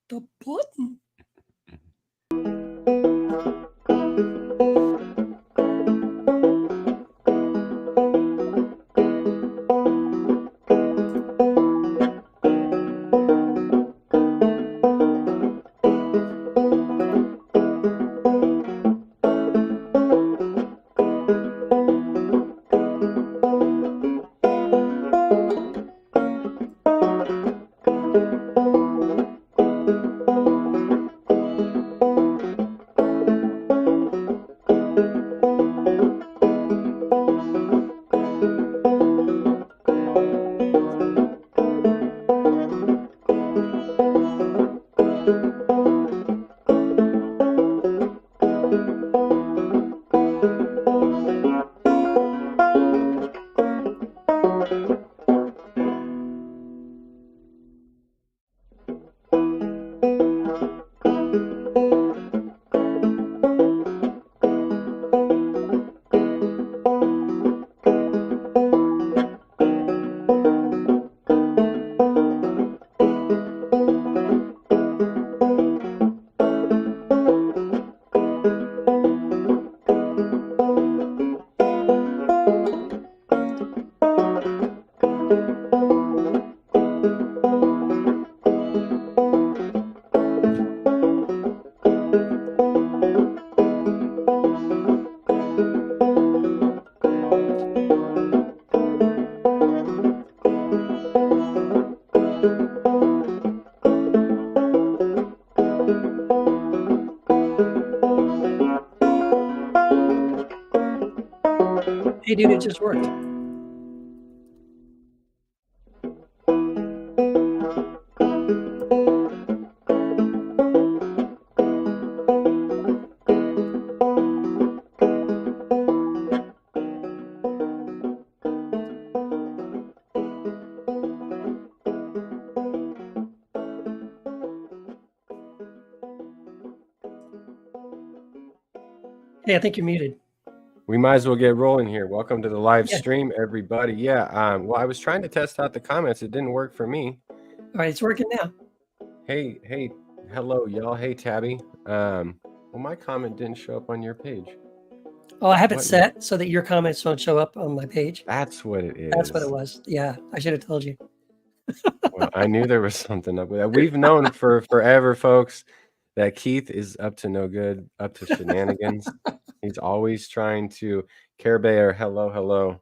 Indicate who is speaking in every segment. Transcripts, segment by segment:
Speaker 1: the button. Hey, dude, it just worked. Hey, I think you're muted.
Speaker 2: We might as well get rolling here. Welcome to the live stream, everybody. Yeah, well, I was trying to test out the comments. It didn't work for me.
Speaker 1: All right, it's working now.
Speaker 2: Hey, hello, y'all. Hey, Tabby. Well, my comment didn't show up on your page.
Speaker 1: Oh, I have it set so that your comments don't show up on my page.
Speaker 2: That's what it is.
Speaker 1: That's what it was. Yeah, I should have told you.
Speaker 2: Well, I knew there was something up with that. We've known for forever, folks, that Keith is up to no good, up to shenanigans. He's always trying to. Care Bear, hello.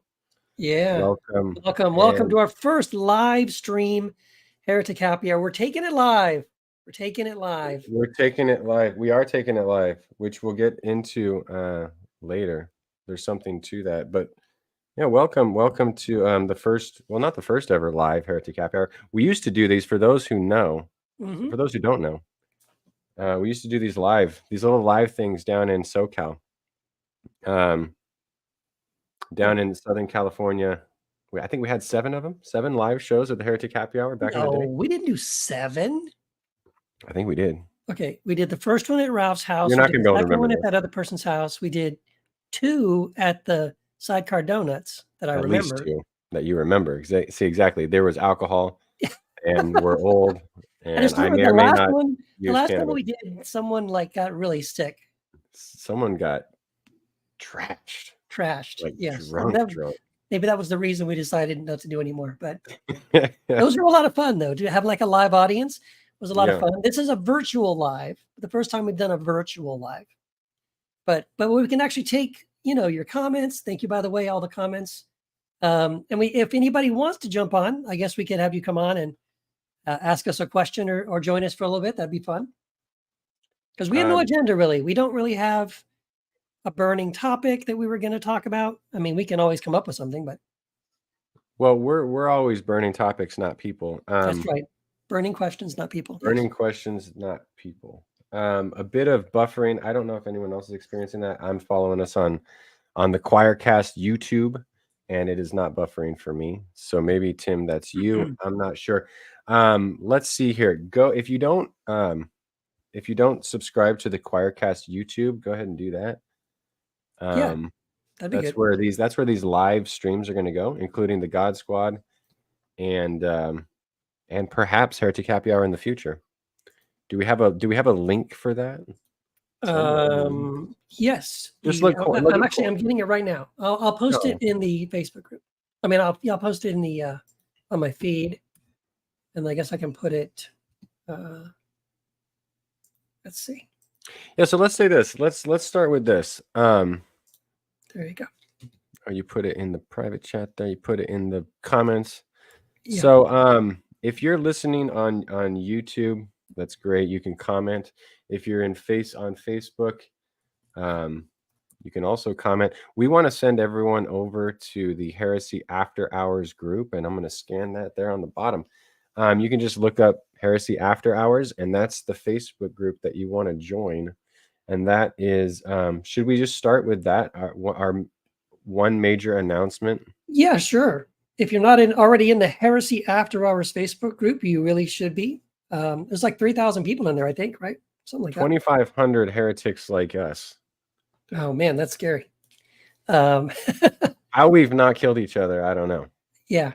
Speaker 1: Yeah.
Speaker 2: Welcome
Speaker 1: to our first live stream, Heretic Happy Hour. We're taking it live. We
Speaker 2: are taking it live, which we'll get into later. There's something to that, but yeah, welcome to the first, well, not the first ever live Heretic Happy Hour. We used to do these, for those who know.
Speaker 1: Mm-hmm.
Speaker 2: For those who don't know, we used to do these little live things down in SoCal, down in Southern California. I think we had 7 of them, 7 live shows of the Heretic Happy Hour back in the day.
Speaker 1: No, we didn't do 7.
Speaker 2: I think we did.
Speaker 1: Okay, we did the first one at Ralph's house.
Speaker 2: You're not going to be able to remember
Speaker 1: one at that other person's house. We did 2 at the Sidecar Donuts that I remember.
Speaker 2: At least 2 that you remember. See, exactly. There was alcohol, and we're old. And I may or may not.
Speaker 1: The last one we did, someone got really sick.
Speaker 2: Someone got trashed.
Speaker 1: Yes.
Speaker 2: Drunk.
Speaker 1: Maybe that was the reason we decided not to do anymore. But those were a lot of fun, though. To have a live audience was a lot of fun. This is a virtual live. The first time we've done a virtual live. But we can actually take your comments. Thank you, by the way, all the comments. And if anybody wants to jump on, I guess we could have you come on and ask us a question or join us for a little bit. That'd be fun. Because we have no agenda, really. We don't really have a burning topic that we were going to talk about. I mean, we can always come up with something, but.
Speaker 2: Well, we're always burning topics, not people.
Speaker 1: That's right. Burning questions, not people.
Speaker 2: Burning questions, not people. A bit of buffering. I don't know if anyone else is experiencing that. I'm following us on the Choircast YouTube, and it is not buffering for me. So maybe, Tim, that's you. I'm not sure. Let's see here. Go if you don't subscribe to the Choircast YouTube, go ahead and do that.
Speaker 1: That'd be
Speaker 2: that's
Speaker 1: good.
Speaker 2: That's where these live streams are going to go, including the God Squad and perhaps Heretic Happy Hour in the future. Do we have a link for that?
Speaker 1: Yes.
Speaker 2: Just look.
Speaker 1: I'm getting it right now. I'll post it in the Facebook group. I mean, I'll post it in the on my feed, and I guess I can put it. Let's see.
Speaker 2: Yeah. So let's say this. Let's start with this.
Speaker 1: There you go.
Speaker 2: Or you put it in the private chat there. You put it in the comments.
Speaker 1: Yeah.
Speaker 2: So if you're listening on YouTube, that's great. You can comment. If you're on Facebook, you can also comment. We want to send everyone over to the Heresy After Hours group, and I'm going to scan that there on the bottom. You can just look up Heresy After Hours, and that's the Facebook group that you want to join. And that is, should we just start with that? Our one major announcement?
Speaker 1: Yeah, sure. If you're not already in the Heresy After Hours Facebook group, you really should be. There's like 3,000 people in there, I think, right? Something like
Speaker 2: 2,500 heretics like us.
Speaker 1: Oh man, that's scary.
Speaker 2: How we've not killed each other, I don't know.
Speaker 1: Yeah,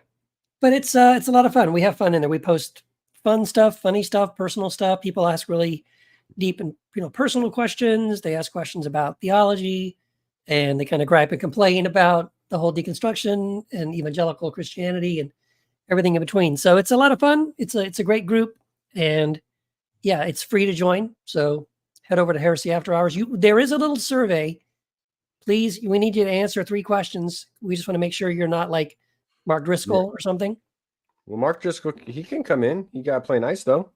Speaker 1: but it's a lot of fun. We have fun in there. We post fun stuff, funny stuff, personal stuff. People ask really deep and personal questions. They ask questions about theology, and they kind of gripe and complain about the whole deconstruction and evangelical Christianity and everything in between. So it's a lot of fun. It's a great group, and yeah, it's free to join. So head over to Heresy After Hours. There is a little survey. Please, we need you to answer 3 questions. We just want to make sure you're not like Mark Driscoll or something.
Speaker 2: Well, Mark Driscoll, he can come in. You got to play nice though.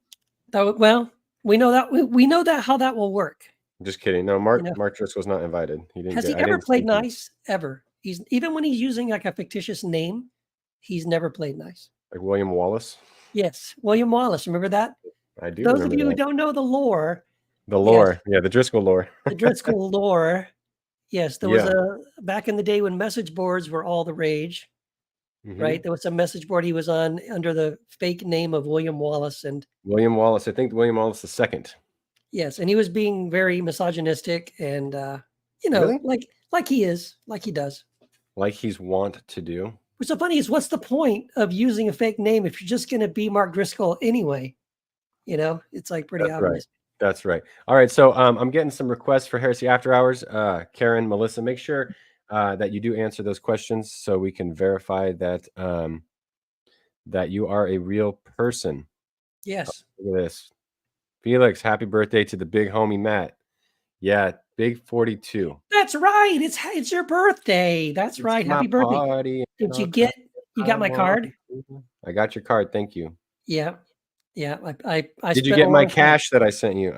Speaker 1: Well, we know that we know that how that will work.
Speaker 2: Just kidding. No, Mark Driscoll's not invited.
Speaker 1: Has he ever played nice? Ever? Even when he's using like a fictitious name, he's never played nice.
Speaker 2: Like William Wallace?
Speaker 1: Yes, William Wallace. Remember that?
Speaker 2: I do.
Speaker 1: Those of you who don't know the lore.
Speaker 2: The lore. Yes. Yeah, the Driscoll lore.
Speaker 1: The Driscoll lore. Yes, there was back in the day when message boards were all the rage. Right? There was a message board he was on under the fake name of William Wallace.
Speaker 2: William Wallace. I think William Wallace II.
Speaker 1: Yes, and he was being very misogynistic and really? like he does.
Speaker 2: Like he's wont to do.
Speaker 1: What's so funny is what's the point of using a fake name if you're just going to be Mark Driscoll anyway? It's like pretty obvious.
Speaker 2: Right. That's right. All right. So I'm getting some requests for Heresy After Hours. Karen, Melissa, make sure that you do answer those questions so we can verify that that you are a real person.
Speaker 1: Yes.
Speaker 2: Look at this. Felix, happy birthday to the big homie Matt. Yeah, big 42.
Speaker 1: That's right. It's your birthday. That's right. Happy birthday. Did you got my card?
Speaker 2: I got your card. Thank you.
Speaker 1: Yeah. Yeah. I
Speaker 2: Did you get my cash that I sent you?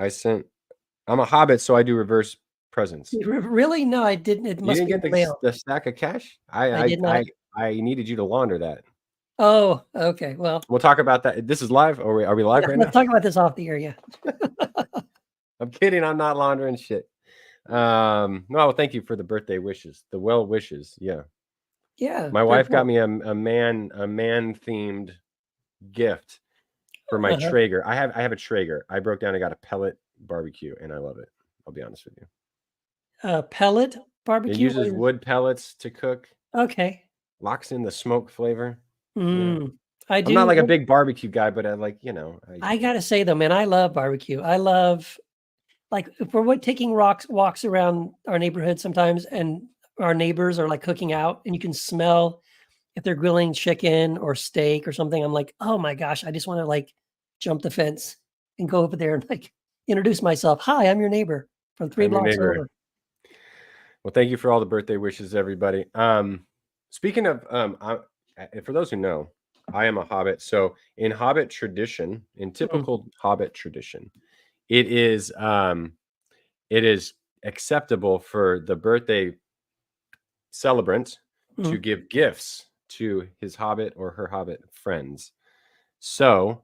Speaker 2: I'm a hobbit, so I do reverse presents.
Speaker 1: Really? No, I didn't. It must
Speaker 2: you didn't
Speaker 1: be
Speaker 2: get the stack of cash? I did not. I needed you to launder that.
Speaker 1: Oh, okay. Well,
Speaker 2: we'll talk about that. This is live. Are we live right now?
Speaker 1: Let's talk about this off the air. Yeah.
Speaker 2: I'm kidding. I'm not laundering shit. No, thank you for the birthday wishes. The well wishes. Yeah.
Speaker 1: Yeah.
Speaker 2: My wife got me a man themed gift for my Traeger. I have a Traeger. I broke down and got a pellet barbecue, and I love it. I'll be honest with you.
Speaker 1: Pellet barbecue.
Speaker 2: It uses wood pellets to cook.
Speaker 1: Okay.
Speaker 2: Locks in the smoke flavor.
Speaker 1: Yeah.
Speaker 2: I'm not like a big barbecue guy, but I like,
Speaker 1: I gotta say though, man, I love barbecue. I love, like, if we're taking walks around our neighborhood sometimes, and our neighbors are like cooking out, and you can smell if they're grilling chicken or steak or something. I'm like, oh my gosh, I just want to like jump the fence and go over there and like introduce myself. Hi, I'm your neighbor from 3 blocks over.
Speaker 2: Well, thank you for all the birthday wishes, everybody. Speaking of, for those who know, I am a hobbit. So in hobbit tradition, in typical hobbit tradition, it is acceptable for the birthday celebrant to give gifts to his hobbit or her hobbit friends. So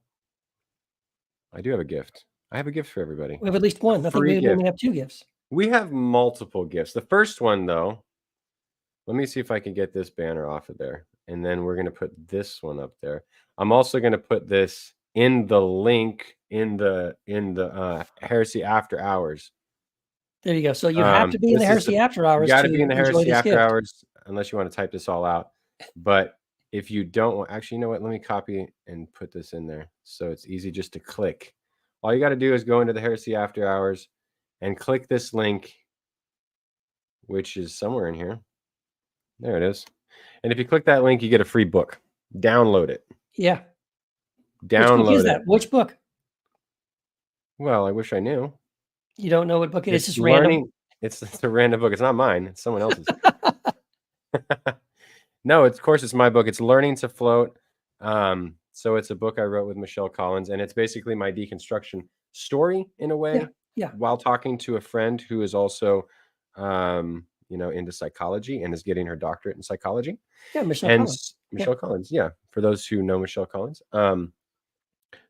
Speaker 2: I do have a gift. I have a gift for everybody.
Speaker 1: We have at least one. I think we only have 2 gifts.
Speaker 2: We have multiple gifts. The first one, though, let me see if I can get this banner off of there. And then we're going to put this one up there. I'm also going to put this in the link in the Heresy After Hours.
Speaker 1: There you go. So you have to be in the Heresy After Hours.
Speaker 2: You got to be in the Heresy After Hours, unless you want to type this all out. But if you don't, actually, you know what? Let me copy and put this in there so it's easy just to click all you got to do is go into the Heresy After Hours and click this link, which is somewhere in here. There it is. And if you click that link, you get a free book. Download it.
Speaker 1: Yeah.
Speaker 2: Download
Speaker 1: Which book is
Speaker 2: it.
Speaker 1: that? Which book?
Speaker 2: Well, I wish I knew.
Speaker 1: You don't know what book it is? It's just
Speaker 2: learning.
Speaker 1: random.
Speaker 2: It's a random book. It's not mine. It's someone else's. No, of course it's my book. It's Learning to Float. So it's a book I wrote with Michelle Collins, and it's basically my deconstruction story in a way.
Speaker 1: Yeah.
Speaker 2: While talking to a friend who is also, into psychology and is getting her doctorate in psychology.
Speaker 1: Yeah, Michelle Collins.
Speaker 2: Michelle Collins. Yeah, for those who know Michelle Collins.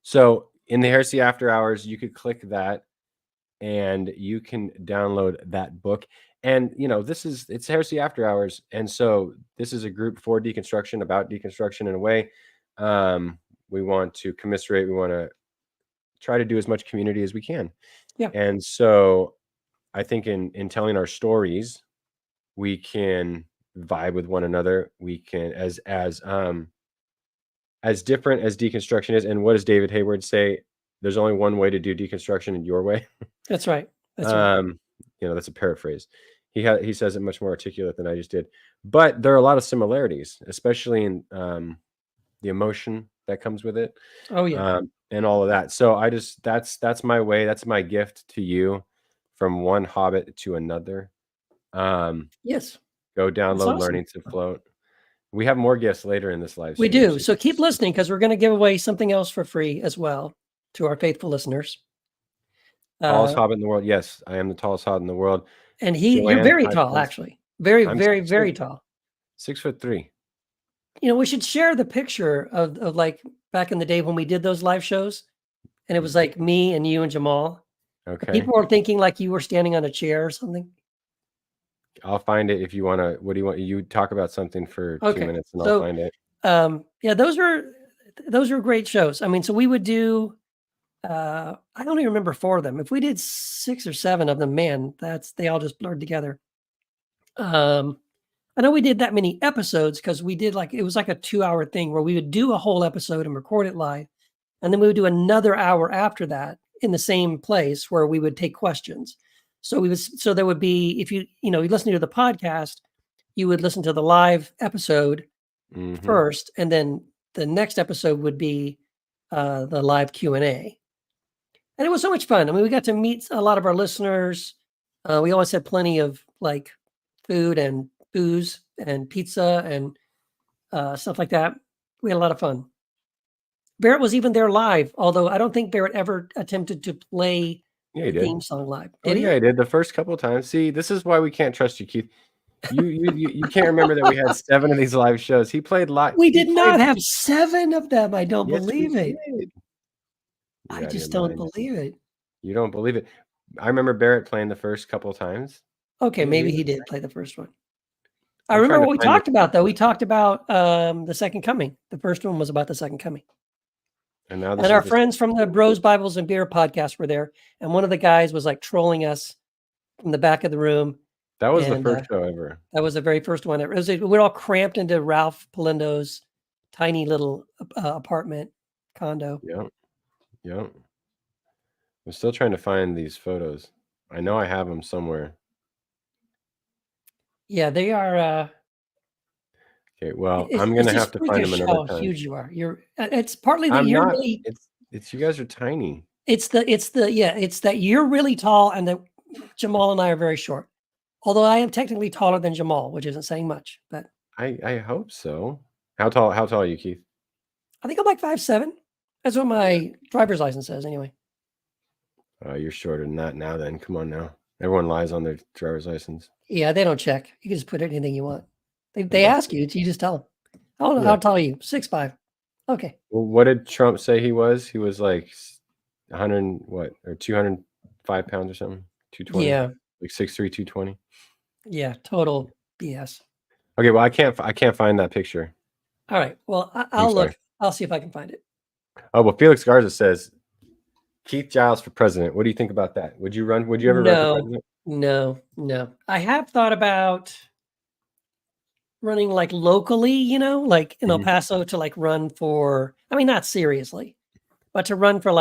Speaker 2: So in the Heresy After Hours, you could click that, and you can download that book. And it's Heresy After Hours, and so this is a group for deconstruction, about deconstruction in a way. We want to commiserate. We want to try to do as much community as we can.
Speaker 1: Yeah.
Speaker 2: And so I think in telling our stories, we can vibe with one another. We can, as different as deconstruction is. And what does David Hayward say? There's only one way to do deconstruction, in your way.
Speaker 1: That's right. That's right.
Speaker 2: That's a paraphrase. He says it much more articulate than I just did. But there are a lot of similarities, especially in the emotion that comes with it.
Speaker 1: Oh yeah.
Speaker 2: And all of that. So that's my way. That's my gift to you, from one hobbit to another.
Speaker 1: Yes.
Speaker 2: Go download
Speaker 1: awesome.
Speaker 2: Learning to Float. We have more gifts later in this live stream.
Speaker 1: We do. So keep listening, because we're going to give away something else for free as well to our faithful listeners.
Speaker 2: Tallest hobbit in the world. Yes, I am the tallest hobbit in the world.
Speaker 1: And you're very tall, actually. Very, very, very tall.
Speaker 2: 6'3".
Speaker 1: We should share the picture of like back in the day when we did those live shows, and it was like me and you and Jamal.
Speaker 2: Okay.
Speaker 1: People were thinking like you were standing on a chair or something.
Speaker 2: I'll find it if you want to. What do you want? You talk about something for 2 minutes, and I'll find it.
Speaker 1: Yeah, those were great shows. I mean, so we would do. I don't even remember 4 of them. If we did 6 or 7 of them, man, they all just blurred together. I know we did that many episodes because we did it was like a 2-hour thing where we would do a whole episode and record it live. And then we would do another hour after that in the same place where we would take questions. So there would be, if you listen to the podcast, you would listen to the live episode first, and then the next episode would be the live Q&A. And it was so much fun. I mean, we got to meet a lot of our listeners. We always had plenty of food and booze and pizza and stuff like that. We had a lot of fun. Barrett was even there live, although I don't think Barrett ever attempted to play the theme song live. Did he?
Speaker 2: Yeah, I did the first couple of times. See, this is why we can't trust you, Keith. You can't remember that we had 7 of these live shows. He played live.
Speaker 1: We did not have 7 of them. I don't believe it. I just don't believe it.
Speaker 2: You don't believe it. I remember Barrett playing the first couple of times.
Speaker 1: Okay, maybe he did play the first one. I remember what we talked about, though. We talked about the Second Coming. The first one was about the Second Coming.
Speaker 2: And now
Speaker 1: our friends from the Bros, Bibles, and Beer podcast were there. And one of the guys was trolling us from the back of the room.
Speaker 2: That was the first show ever.
Speaker 1: That was the very first one ever. We're all cramped into Ralph Palindo's tiny little apartment condo.
Speaker 2: Yep. I'm still trying to find these photos. I know I have them somewhere.
Speaker 1: Yeah, they are.
Speaker 2: Okay, well, I'm gonna have to find them another time.
Speaker 1: How huge you are! It's partly that you're really.
Speaker 2: It's you guys are tiny.
Speaker 1: It's that you're really tall and that Jamal and I are very short. Although I am technically taller than Jamal, which isn't saying much, but
Speaker 2: I hope so. How tall are you, Keith?
Speaker 1: I think I'm like 5'7". That's what my driver's license says, anyway.
Speaker 2: You're shorter than that now. Then come on now. Everyone lies on their driver's license.
Speaker 1: Yeah, they don't check. You can just put anything you want. They ask you, you just tell them. How tall are you? 6'5". Okay.
Speaker 2: Well, what did Trump say he was? He was like 205 pounds or something. 220.
Speaker 1: Yeah.
Speaker 2: Like 6'3", 220.
Speaker 1: Yeah, total BS.
Speaker 2: Okay, well, I can't find that picture.
Speaker 1: All right. Well, I'll look. I'll see if I can find it.
Speaker 2: Oh, well, Felix Garza says Keith Giles for president. What do you think about that? Would you ever run for president?
Speaker 1: No. I have thought about running locally, like in El Paso, to run for, I mean, not seriously, but to run for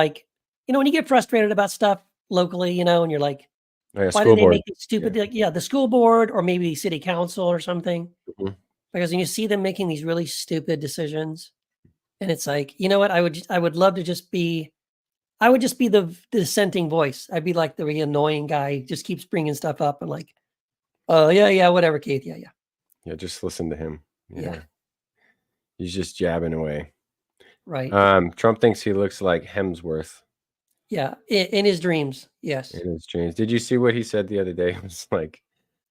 Speaker 1: when you get frustrated about stuff locally, and you're like,
Speaker 2: Like a
Speaker 1: why
Speaker 2: school
Speaker 1: did they
Speaker 2: board.
Speaker 1: make these stupid, the school board or maybe city council or something?
Speaker 2: Mhm.
Speaker 1: Because when you see them making these really stupid decisions, and it's like, you know what? I would love to just be, I would just be the dissenting voice. I'd be like the really annoying guy who just keeps bringing stuff up and like, oh yeah, whatever, Keith, yeah.
Speaker 2: Yeah, just listen to him.
Speaker 1: Yeah.
Speaker 2: He's just jabbing away.
Speaker 1: Right.
Speaker 2: Trump thinks he looks like Hemsworth
Speaker 1: Yeah, in his dreams, yes.
Speaker 2: in his dreams. Did you see what he said the other day? It was like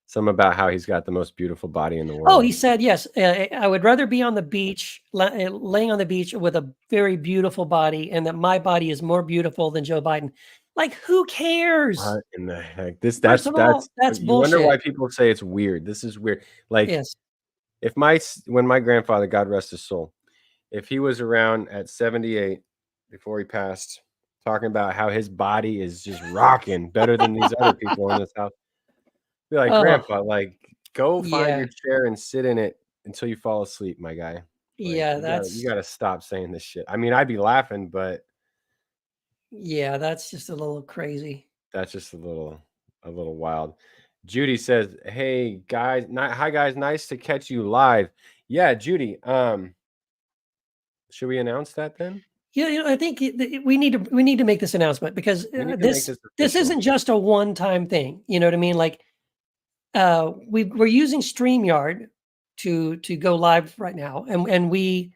Speaker 2: some about how he's got the most beautiful body in the
Speaker 1: Oh,
Speaker 2: world.
Speaker 1: he said, yes, I would rather be on the beach, laying on the beach with a very beautiful body, and that my body is more beautiful than Joe Biden. Like, who cares?
Speaker 2: What in the heck?
Speaker 1: First of all, that's
Speaker 2: you wonder why
Speaker 1: bullshit.
Speaker 2: people say it's weird. This is weird. Like
Speaker 1: Yes.
Speaker 2: if when my grandfather, God rest his soul, if he was around at 78 before he passed, talking about how his body is just rocking better than these other people in this house, be like,
Speaker 1: Oh,
Speaker 2: Grandpa, like go find
Speaker 1: yeah,
Speaker 2: your chair and sit in it until you fall asleep, my guy. Like
Speaker 1: yeah,
Speaker 2: you gotta stop saying this shit. I mean, I'd be laughing, but
Speaker 1: that's just a little crazy.
Speaker 2: that's just a little wild. Judy says, "Hey guys, hi guys, nice to catch you live." Yeah, Judy. Should we announce that then?
Speaker 1: Yeah, I think we need to make this announcement because
Speaker 2: We need to make this
Speaker 1: this
Speaker 2: official.
Speaker 1: isn't just a one-time thing. You know what I mean? Like, we're using StreamYard to go live right now, and we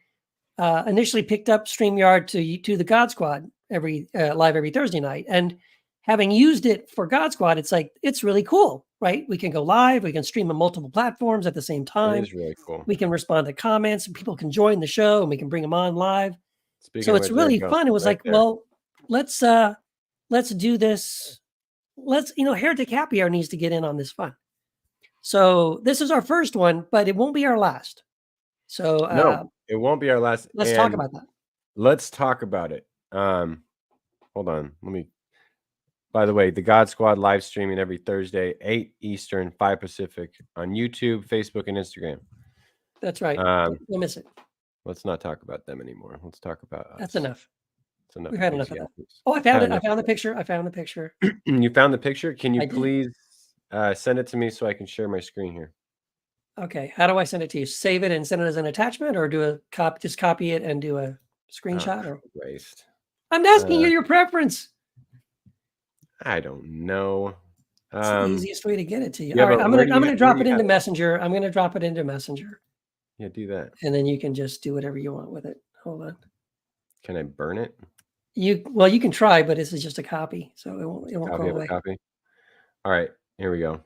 Speaker 1: initially picked up StreamYard to the God Squad live every Thursday night, and having used it for God Squad, it's like it's really cool, right? We can go live, we can stream on multiple platforms at the same
Speaker 2: It
Speaker 1: time.
Speaker 2: is really cool.
Speaker 1: We can respond to comments, and people can join the show, and we can bring them on live.
Speaker 2: Speaking
Speaker 1: So
Speaker 2: of
Speaker 1: it's
Speaker 2: which, there you
Speaker 1: really
Speaker 2: go,
Speaker 1: fun. It was
Speaker 2: right
Speaker 1: like,
Speaker 2: there.
Speaker 1: well, let's do this. Heretic Happy Hour needs to get in on this fun. So this is our first one, but it won't be our last. So
Speaker 2: No, it won't be our last.
Speaker 1: let's talk about that.
Speaker 2: Let's talk about it. Hold on. By the way, the God Squad live streaming every Thursday, 8 Eastern, 5 Pacific on YouTube, Facebook, and Instagram.
Speaker 1: That's right. Don't miss it.
Speaker 2: Let's not talk about them anymore. Let's talk about us.
Speaker 1: That's enough.
Speaker 2: That's enough.
Speaker 1: We've had enough of that. Oh, I found it. I found the picture.
Speaker 2: You found the picture? Can you
Speaker 1: I did.
Speaker 2: please send it to me so I can share my screen here?
Speaker 1: Okay. How do I send it to you? Save it and send it as an attachment, or just copy it and do a screenshot?
Speaker 2: Oh, Christ.
Speaker 1: I'm asking you your preference.
Speaker 2: I don't know.
Speaker 1: It's the easiest way to get it to you.
Speaker 2: Yeah,
Speaker 1: All right, I'm gonna drop it into
Speaker 2: it?
Speaker 1: Messenger. I'm gonna drop it into Messenger.
Speaker 2: Yeah, do that.
Speaker 1: And then you can just do whatever you want with it. Hold on.
Speaker 2: Can I burn it?
Speaker 1: You can try, but this is just a copy, so it won't go away.
Speaker 2: Copy. All right, here we go.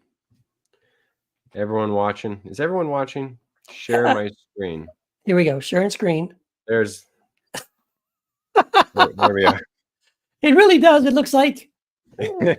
Speaker 2: Everyone watching? Is everyone watching? Share my screen.
Speaker 1: Here we go. Sharing screen.
Speaker 2: There's. there we are.
Speaker 1: It really does. It looks like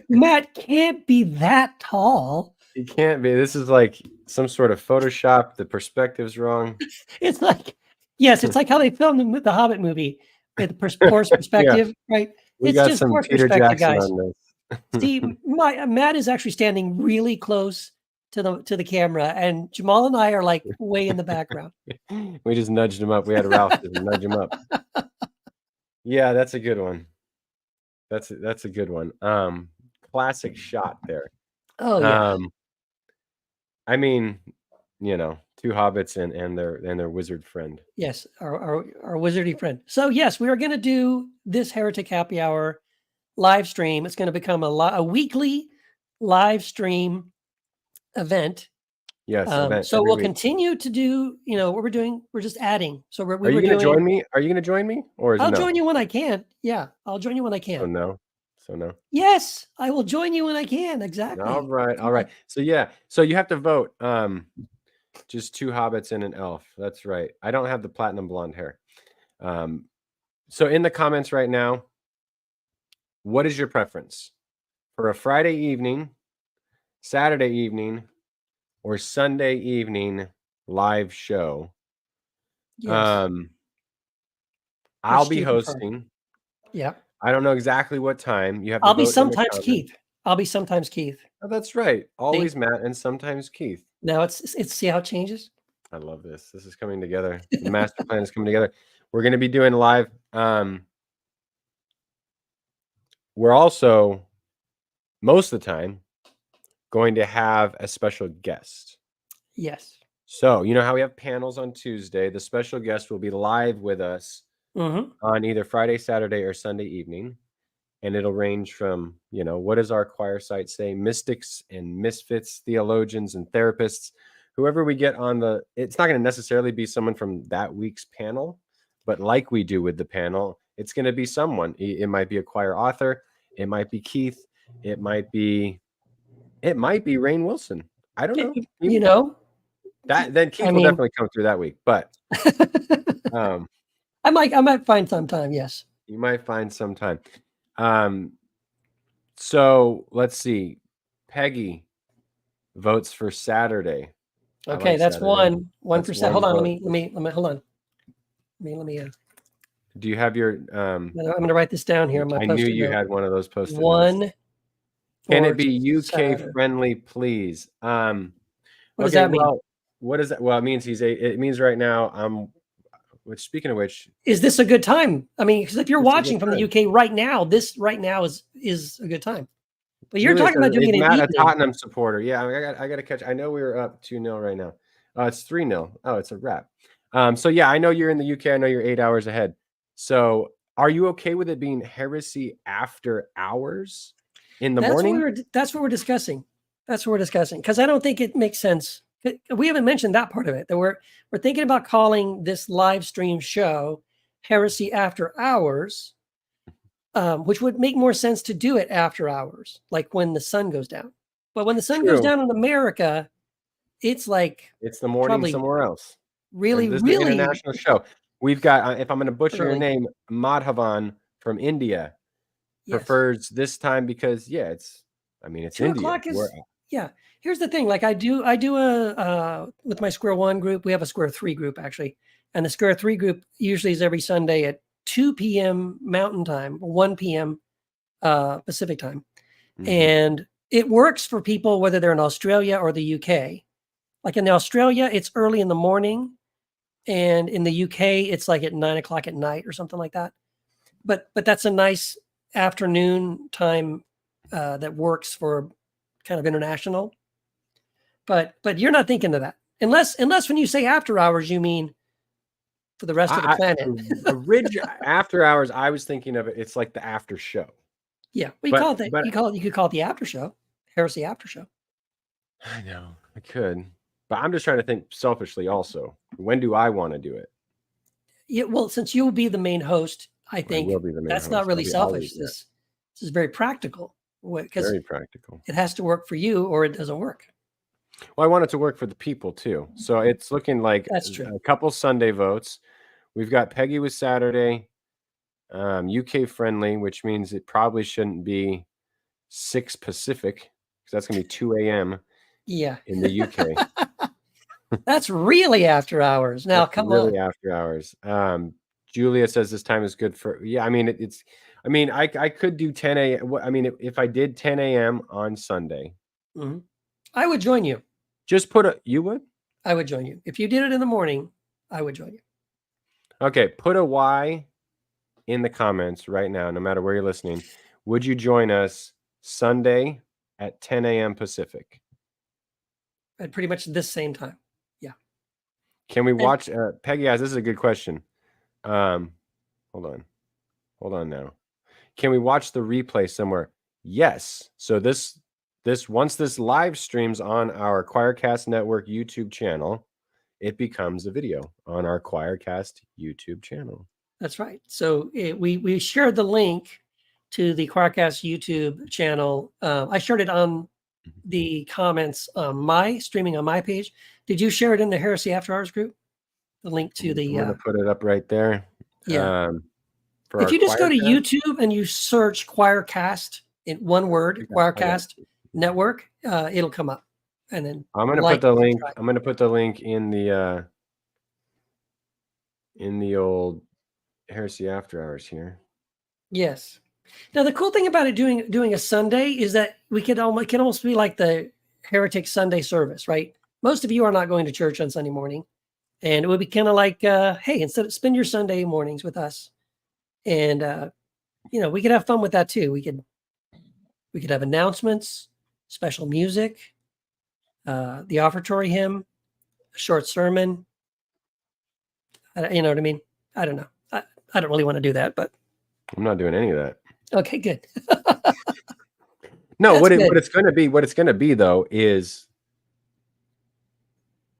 Speaker 1: Matt can't be that tall.
Speaker 2: He can't be. This is like some sort of Photoshop. The perspective's wrong.
Speaker 1: It's like, yes, it's like how they filmed the Hobbit movie with forced perspective, right?
Speaker 2: We got some Peter Jackson on this.
Speaker 1: See, Matt is actually standing really close to the camera, and Jamal and I are like way in the background.
Speaker 2: We just nudged him up. We had Ralph just nudge him up. Yeah, that's a good one. That's a good one. Classic shot there.
Speaker 1: Oh yeah.
Speaker 2: I mean, two hobbits and their wizard friend.
Speaker 1: Yes, our wizardy friend. So yes, we are going to do this Heretic Happy Hour live stream. It's going to become a weekly live stream event.
Speaker 2: Yes.
Speaker 1: So we'll continue to do, what we're doing. We're just adding. So
Speaker 2: are you going to join me? Are you going to join me? Or
Speaker 1: I'll join you when I can. Yeah, I'll join you when I can.
Speaker 2: So no.
Speaker 1: Yes, I will join you when I can. Exactly.
Speaker 2: All right. So yeah. So you have to vote. Just two hobbits and an elf. That's right. I don't have the platinum blonde hair. So in the comments right now, what is your preference for a Friday evening, Saturday evening, or Sunday evening live show?
Speaker 1: Yes.
Speaker 2: I'll be hosting.
Speaker 1: Yeah.
Speaker 2: I don't know exactly what time. You have.
Speaker 1: I'll be sometimes Keith.
Speaker 2: Oh, that's right. Always Matt and sometimes Keith.
Speaker 1: Now it's see how it changes.
Speaker 2: I love this. This is coming together. The master plan is coming together. We're going to be doing live. we're also most of the time going to have a special guest.
Speaker 1: Yes.
Speaker 2: So, you know how we have panels on Tuesday? The special guest will be live with us on either Friday, Saturday, or Sunday evening. And it'll range from, what does our choir site say? Mystics and misfits, theologians and therapists. Whoever we get on it's not going to necessarily be someone from that week's panel, but like we do with the panel, it's going to be someone. It might be a choir author. It might be Keith. It might be Rainn Wilson. I don't know. Then Keith will definitely come through that week, but
Speaker 1: I might find some time. Yes,
Speaker 2: you might find some time. So let's see. Peggy votes for Saturday.
Speaker 1: Okay, that's Saturday. 1%. Hold on. Let me hold on. Let me.
Speaker 2: Do you have your?
Speaker 1: I'm going to write this down here.
Speaker 2: I knew you had one of those posted.
Speaker 1: One.
Speaker 2: Can it be UK friendly, please?
Speaker 1: What does that mean?
Speaker 2: Well, what does that? Well, it means it means right now. Which, speaking of which,
Speaker 1: is this a good time? I mean, because if you're watching from the UK right now, this right now is a good time. But you're talking about doing it in
Speaker 2: Matt,
Speaker 1: evening.
Speaker 2: a Tottenham supporter. Yeah, I got to catch. I know we were up 2-0 right now. It's 3-0. Oh, it's a wrap. So yeah, I know you're in the UK. I know you're 8 hours ahead. So are you okay with it being heresy after hours in the morning?
Speaker 1: That's what we're discussing. That's what we're discussing, because I don't think it makes sense. We haven't mentioned that part of it. That we're thinking about calling this live stream show Heresy After Hours, which would make more sense to do it after hours, like when the sun goes down. But when the sun goes down in America, it's like
Speaker 2: it's the morning somewhere else.
Speaker 1: Really,
Speaker 2: this
Speaker 1: really
Speaker 2: is an international show. We've got, if I'm going to butcher your name, Madhavan from India prefers this time because it's
Speaker 1: 2 o'clock is Here's the thing. Like I do a with my Square One group. We have a Square Three group actually, and the Square Three group usually is every Sunday at 2 p.m. Mountain Time, 1 p.m. Pacific Time, and it works for people whether they're in Australia or the UK. Like in Australia, it's early in the morning, and in the UK, it's like at 9 o'clock at night or something like that. But that's a nice afternoon time that works for kind of international. But you're not thinking of that unless when you say after hours, you mean for the rest of the planet.
Speaker 2: After hours, I was thinking of it. It's like the after show.
Speaker 1: Yeah, you could call it the after show, Heresy After Show.
Speaker 2: I know I could, but I'm just trying to think selfishly. Also, when do I want to do it?
Speaker 1: Yeah, well, since you'll be the main host, I think that's not really selfish. This is very practical. Because
Speaker 2: very practical.
Speaker 1: It has to work for you, or it doesn't work.
Speaker 2: Well, I want it to work for the people too. So it's looking like
Speaker 1: that's true.
Speaker 2: A couple Sunday votes. We've got Peggy with Saturday, UK friendly, which means it probably shouldn't be 6 Pacific because that's going to be 2 a.m.
Speaker 1: Yeah,
Speaker 2: in the UK.
Speaker 1: That's really after hours. Now, come on.
Speaker 2: After hours. Julia says this time is good for. Yeah, I mean it's. I mean, I could do 10 a.m. I mean, if I did 10 a.m. on Sunday,
Speaker 1: I would join you.
Speaker 2: Just you would?
Speaker 1: I would join you. If you did it in the morning, I would join you.
Speaker 2: Okay, put a Y in the comments right now, no matter where you're listening. Would you join us Sunday at 10 a.m. Pacific?
Speaker 1: At pretty much this same time. Yeah.
Speaker 2: Can we watch? Peggy asks, this is a good question. Hold on now. Can we watch the replay somewhere? Yes. So once this live streams on our Choircast Network YouTube channel, it becomes a video on our Choircast YouTube channel.
Speaker 1: That's right. So we shared the link to the Choircast YouTube channel. I shared it on the comments streaming on my page. Did you share it in the Heresy After Hours group? The link to the.
Speaker 2: I'm going to put it up right there.
Speaker 1: Yeah. If you just go to YouTube and you search Choircast in one word, Choircast Network, it'll come up. And then
Speaker 2: I'm going to put the link. I'm going to put the link in the old Heresy After Hours here.
Speaker 1: Yes. Now the cool thing about it doing a Sunday is that it can almost be like the Heretic Sunday service, right? Most of you are not going to church on Sunday morning, and it would be kind of like, hey, spend your Sunday mornings with us, and we could have fun with that too. We could have announcements, special music, the offertory hymn, a short sermon. You know what I mean? I don't know. I don't really want to do that, but
Speaker 2: I'm not doing any of that.
Speaker 1: okay, good.
Speaker 2: No,
Speaker 1: That's
Speaker 2: what
Speaker 1: good.
Speaker 2: it's going to be though is,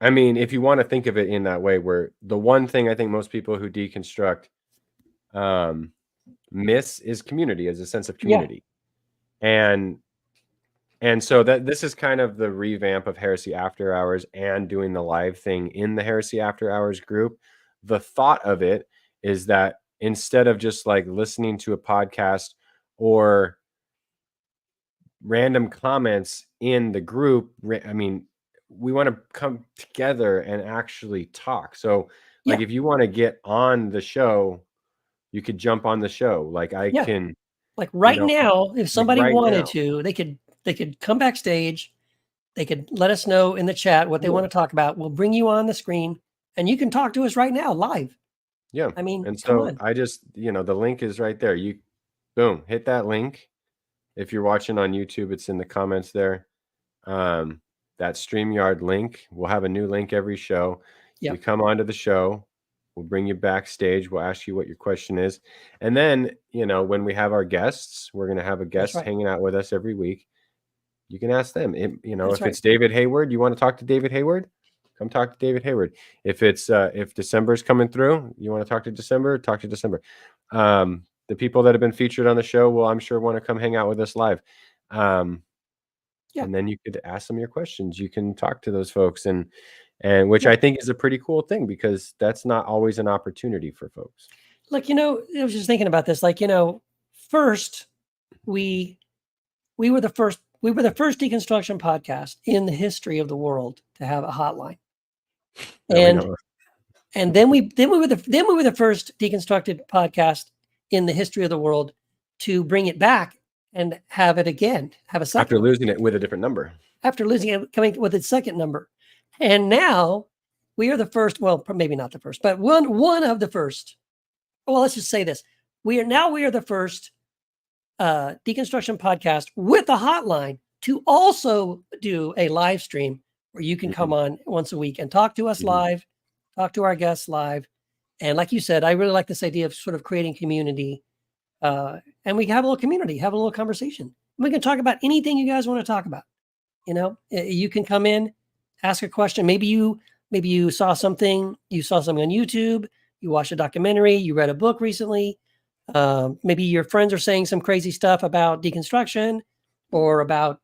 Speaker 2: I mean, if you want to think of it in that way, where the one thing I think most people who deconstruct miss is community, as a sense of community. And so that this is kind of the revamp of Heresy After Hours and doing the live thing in the Heresy After Hours group. The thought of it is that instead of just like listening to a podcast or random comments in the group, I mean, we want to come together and actually talk. So like if you want to get on the show, you could jump on the show. Like I can,
Speaker 1: like right now, if somebody wanted to, they could come backstage. They could let us know in the chat what they want to talk about. We'll bring you on the screen and you can talk to us right now live.
Speaker 2: Yeah.
Speaker 1: I mean,
Speaker 2: and
Speaker 1: come
Speaker 2: so
Speaker 1: on.
Speaker 2: I just, the link is right there. You boom, hit that link. If you're watching on YouTube, it's in the comments there. That StreamYard link, we'll have a new link every show. You come onto the show, we'll bring you backstage. We'll ask you what your question is. And then, when we have our guests, we're going to have a guest hanging out with us every week. You can ask them. If it's David Hayward, you want to talk to David Hayward? Come talk to David Hayward. If it's if December's coming through, you want to talk to December, talk to December. The people that have been featured on the show will, I'm sure, want to come hang out with us live. And then you could ask them your questions. You can talk to those folks, and which I think is a pretty cool thing, because that's not always an opportunity for folks.
Speaker 1: Like, I was just thinking about this. Like, first we were the first deconstruction podcast in the history of the world to have a hotline. And then we were the first deconstructed podcast in the history of the world to bring it back and have it again, have a second.
Speaker 2: After losing it with a different number.
Speaker 1: After losing it, coming with its second number. And now we are the first, well, maybe not the first, but one of the first. Well, let's just say this. We are the first deconstruction podcast with a hotline to also do a live stream where you can come on once a week and talk to us live, talk to our guests live. And like you said, I really like this idea of sort of creating community. And we can have a little community, have a little conversation. We can talk about anything you guys want to talk about. You can come in, ask a question. Maybe you saw something on YouTube, you watched a documentary, you read a book recently. Maybe your friends are saying some crazy stuff about deconstruction or about,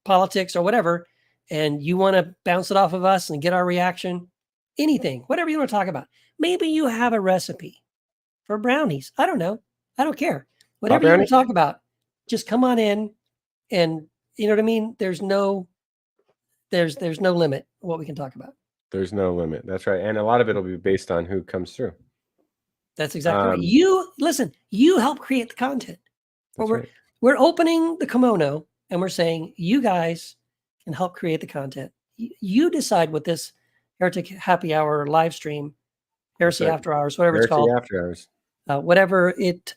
Speaker 1: politics or whatever, and you want to bounce it off of us and get our reaction. Anything, whatever you want to talk about. Maybe you have a recipe for brownies. I don't know. I don't care. Whatever you want to talk about, just come on in, and you know what I mean? There's no limit what we can talk about.
Speaker 2: There's no limit. That's right. And a lot of it will be based on who comes through.
Speaker 1: That's exactly right. You help create the content. We're opening the kimono and we're saying you guys can help create the content. You decide what this Heretic Happy Hour live stream, Heresy After Hours, whatever it's called.
Speaker 2: After Hours.
Speaker 1: Whatever it's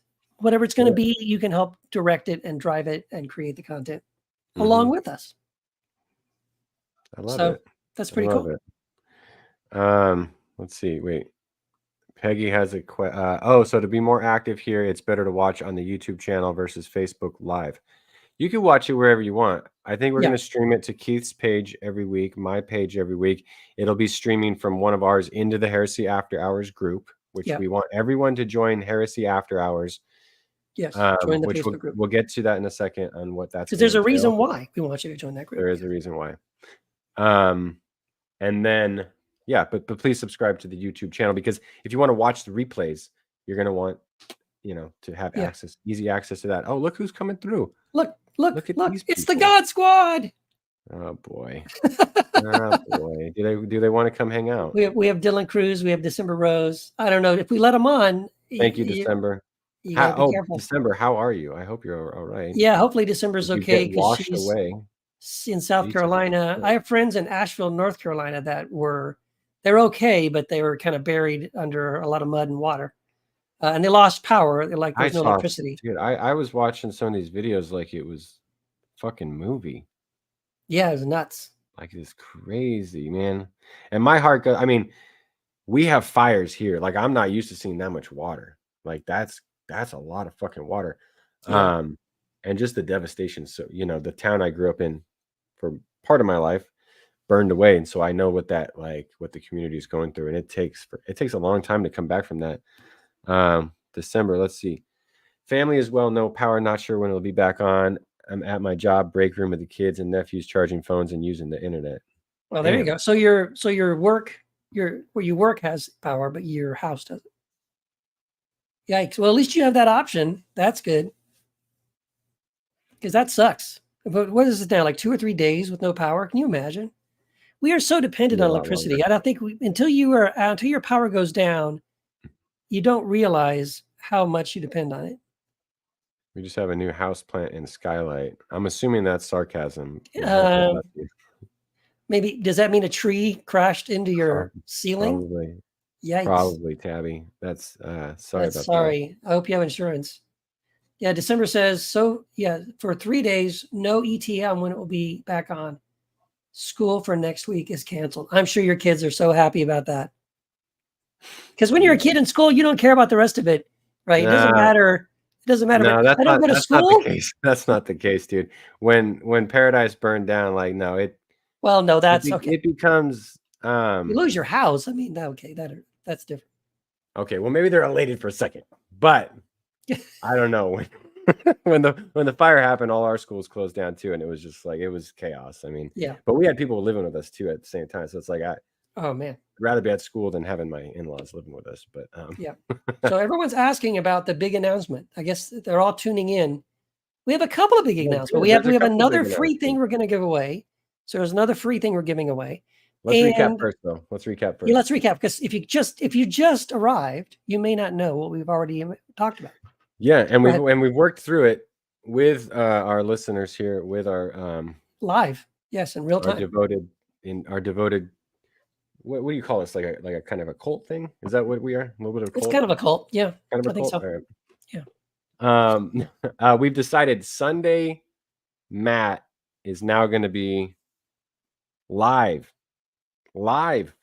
Speaker 1: going to be, you can help direct it and drive it and create the content along with us.
Speaker 2: I love it.
Speaker 1: That's pretty cool.
Speaker 2: Let's see. Wait. Peggy has a question. So to be more active here, it's better to watch on the YouTube channel versus Facebook Live. You can watch it wherever you want. I think we're going to stream it to Keith's page every week, my page every week. It'll be streaming from one of ours into the Heresy After Hours group, which we want everyone to join Heresy After Hours.
Speaker 1: Yes, join the Facebook group.
Speaker 2: We'll get to that in a second on what that's.
Speaker 1: Because there's a reason why we want you to join that group.
Speaker 2: There is a reason why. And then, but please subscribe to the YouTube channel, because if you want to watch the replays, you're going to want, to have easy access to that. Oh, look who's coming through.
Speaker 1: Look, it's the God Squad.
Speaker 2: Oh boy. Oh boy. Do they want to come hang out?
Speaker 1: We have Dylan Cruz, we have December Rose. I don't know if we let them on.
Speaker 2: Thank you, December.
Speaker 1: You gotta be careful.
Speaker 2: December, how are you? I hope you're all right.
Speaker 1: Yeah, hopefully December's okay, because she's
Speaker 2: away
Speaker 1: in South Carolina. I have friends in Asheville, North Carolina they're okay, but they were kind of buried under a lot of mud and water. and they lost power. Like
Speaker 2: I
Speaker 1: there's no
Speaker 2: saw,
Speaker 1: electricity.
Speaker 2: dude. I was watching some of these videos like it was fucking movie.
Speaker 1: Yeah, it was nuts.
Speaker 2: Like it's crazy, man. And my heart goes. I mean, we have fires here. Like I'm not used to seeing that much water. Like that's a lot of fucking water.
Speaker 1: Yeah.
Speaker 2: And just the devastation. So, you know, the town I grew up in for part of my life burned away. And so I know what that, like, what the community is going through. And it takes a long time to come back from that. December, let's see. Family as well, no power, not sure when it'll be back on. I'm at my job break room with the kids and nephews charging phones and using the internet.
Speaker 1: Well, there you go. So your work, where you work has power, but your house doesn't. Yikes. Well, at least you have that option. That's good. Because that sucks. But what is it now? Like 2 or 3 days with no power? Can you imagine? We are so dependent on electricity. I don't think until your power goes down, you don't realize how much you depend on it.
Speaker 2: We just have a new house plant in Skylight. I'm assuming that's sarcasm.
Speaker 1: Maybe does that mean a tree crashed into your ceiling?
Speaker 2: Probably.
Speaker 1: Yikes.
Speaker 2: Probably, Tabby. That's sorry about
Speaker 1: that. I hope you have insurance. Yeah, December says so. Yeah, for 3 days, no ETM when it will be back on. School for next week is canceled. I'm sure your kids are so happy about that. Because when you're a kid in school, you don't care about the rest of it, right? It doesn't matter. It doesn't matter.
Speaker 2: No,
Speaker 1: I don't go to school.
Speaker 2: Not the case. That's not the case, dude. When Paradise burned down, like no, it.
Speaker 1: Well, no, that's okay.
Speaker 2: It becomes.
Speaker 1: You lose your house. I mean, okay, that's different.
Speaker 2: Okay, well maybe they're elated for a second, but I don't know when the fire happened, all our schools closed down too, and it was just like it was chaos. I mean,
Speaker 1: yeah.
Speaker 2: But we had people living with us too at the same time, so it's like
Speaker 1: oh man,
Speaker 2: I'd rather be at school than having my in-laws living with us. But
Speaker 1: yeah. So everyone's asking about the big announcement. I guess they're all tuning in. We have a couple of big announcements. We have another free thing we're going to give away. So there's another free thing we're giving away.
Speaker 2: Let's recap first, though. Let's recap first.
Speaker 1: Yeah, let's recap, because if you just arrived, you may not know what we've already talked about.
Speaker 2: Yeah, and we've worked through it with our listeners here, with our
Speaker 1: live, yes, in real time.
Speaker 2: Our devoted. What do you call this? Like a kind of a cult thing? Is that what we are? A little bit of a cult?
Speaker 1: It's kind of a cult, yeah.
Speaker 2: Kind of a
Speaker 1: cult.
Speaker 2: So.
Speaker 1: Right.
Speaker 2: Yeah. We've decided Sunday Matt is now going to be live,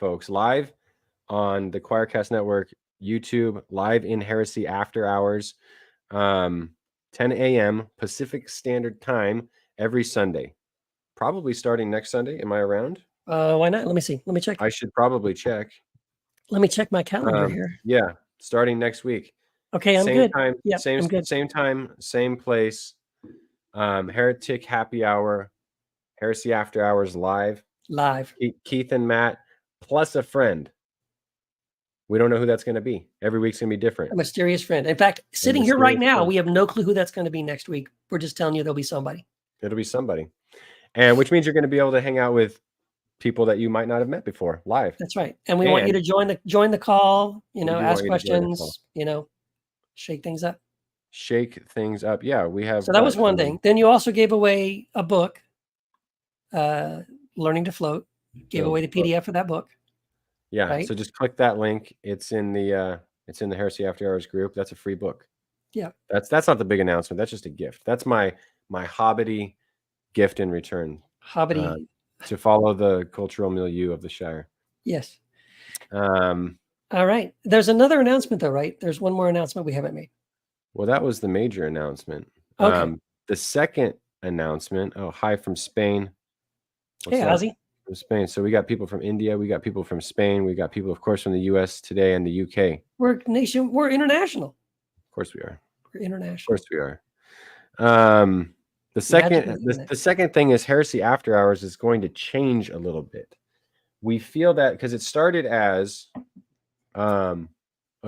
Speaker 2: folks, live on the Choircast Network, YouTube, live in Heresy After Hours, 10 a.m. Pacific Standard Time every Sunday. Probably starting next Sunday. Am I around?
Speaker 1: Why not? Let me see. Let me check.
Speaker 2: I should probably check.
Speaker 1: Let me check my calendar here.
Speaker 2: Yeah, starting next week.
Speaker 1: Okay, I'm good.
Speaker 2: Time,
Speaker 1: yeah, I'm good.
Speaker 2: Same time, same place. Heretic Happy Hour, Heresy After Hours live. Keith and Matt plus a friend. We don't know who that's going to be. Every week's going to be different.
Speaker 1: A mysterious friend. In fact, sitting here right now, we have no clue who that's going to be next week. We're just telling you there'll be somebody.
Speaker 2: It'll be somebody. And which means you're going to be able to hang out with people that you might not have met before live.
Speaker 1: That's right. And we want you to join the call, ask questions, shake things up.
Speaker 2: Yeah, we have.
Speaker 1: So that was one thing. Then you also gave away a book, Learning to Float. Gave away the PDF for that book.
Speaker 2: Yeah. Right? So just click that link. It's in the Heresy After Hours group. That's a free book.
Speaker 1: Yeah.
Speaker 2: That's not the big announcement. That's just a gift. That's my hobbity gift in return.
Speaker 1: Hobbity.
Speaker 2: To follow the cultural milieu of the Shire.
Speaker 1: Yes. All right. There's another announcement though, right? There's one more announcement we haven't made.
Speaker 2: Well, that was the major announcement.
Speaker 1: Okay.
Speaker 2: The second announcement. Oh, hi from Spain.
Speaker 1: Hey, Ozzy.
Speaker 2: From Spain. So we got people from India. We got people from Spain. We got people, of course, from the U.S. today and the UK.
Speaker 1: We're international.
Speaker 2: Of course we are.
Speaker 1: We're international.
Speaker 2: Of course we are. The second thing is Heresy After Hours is going to change a little bit. We feel that because it started as a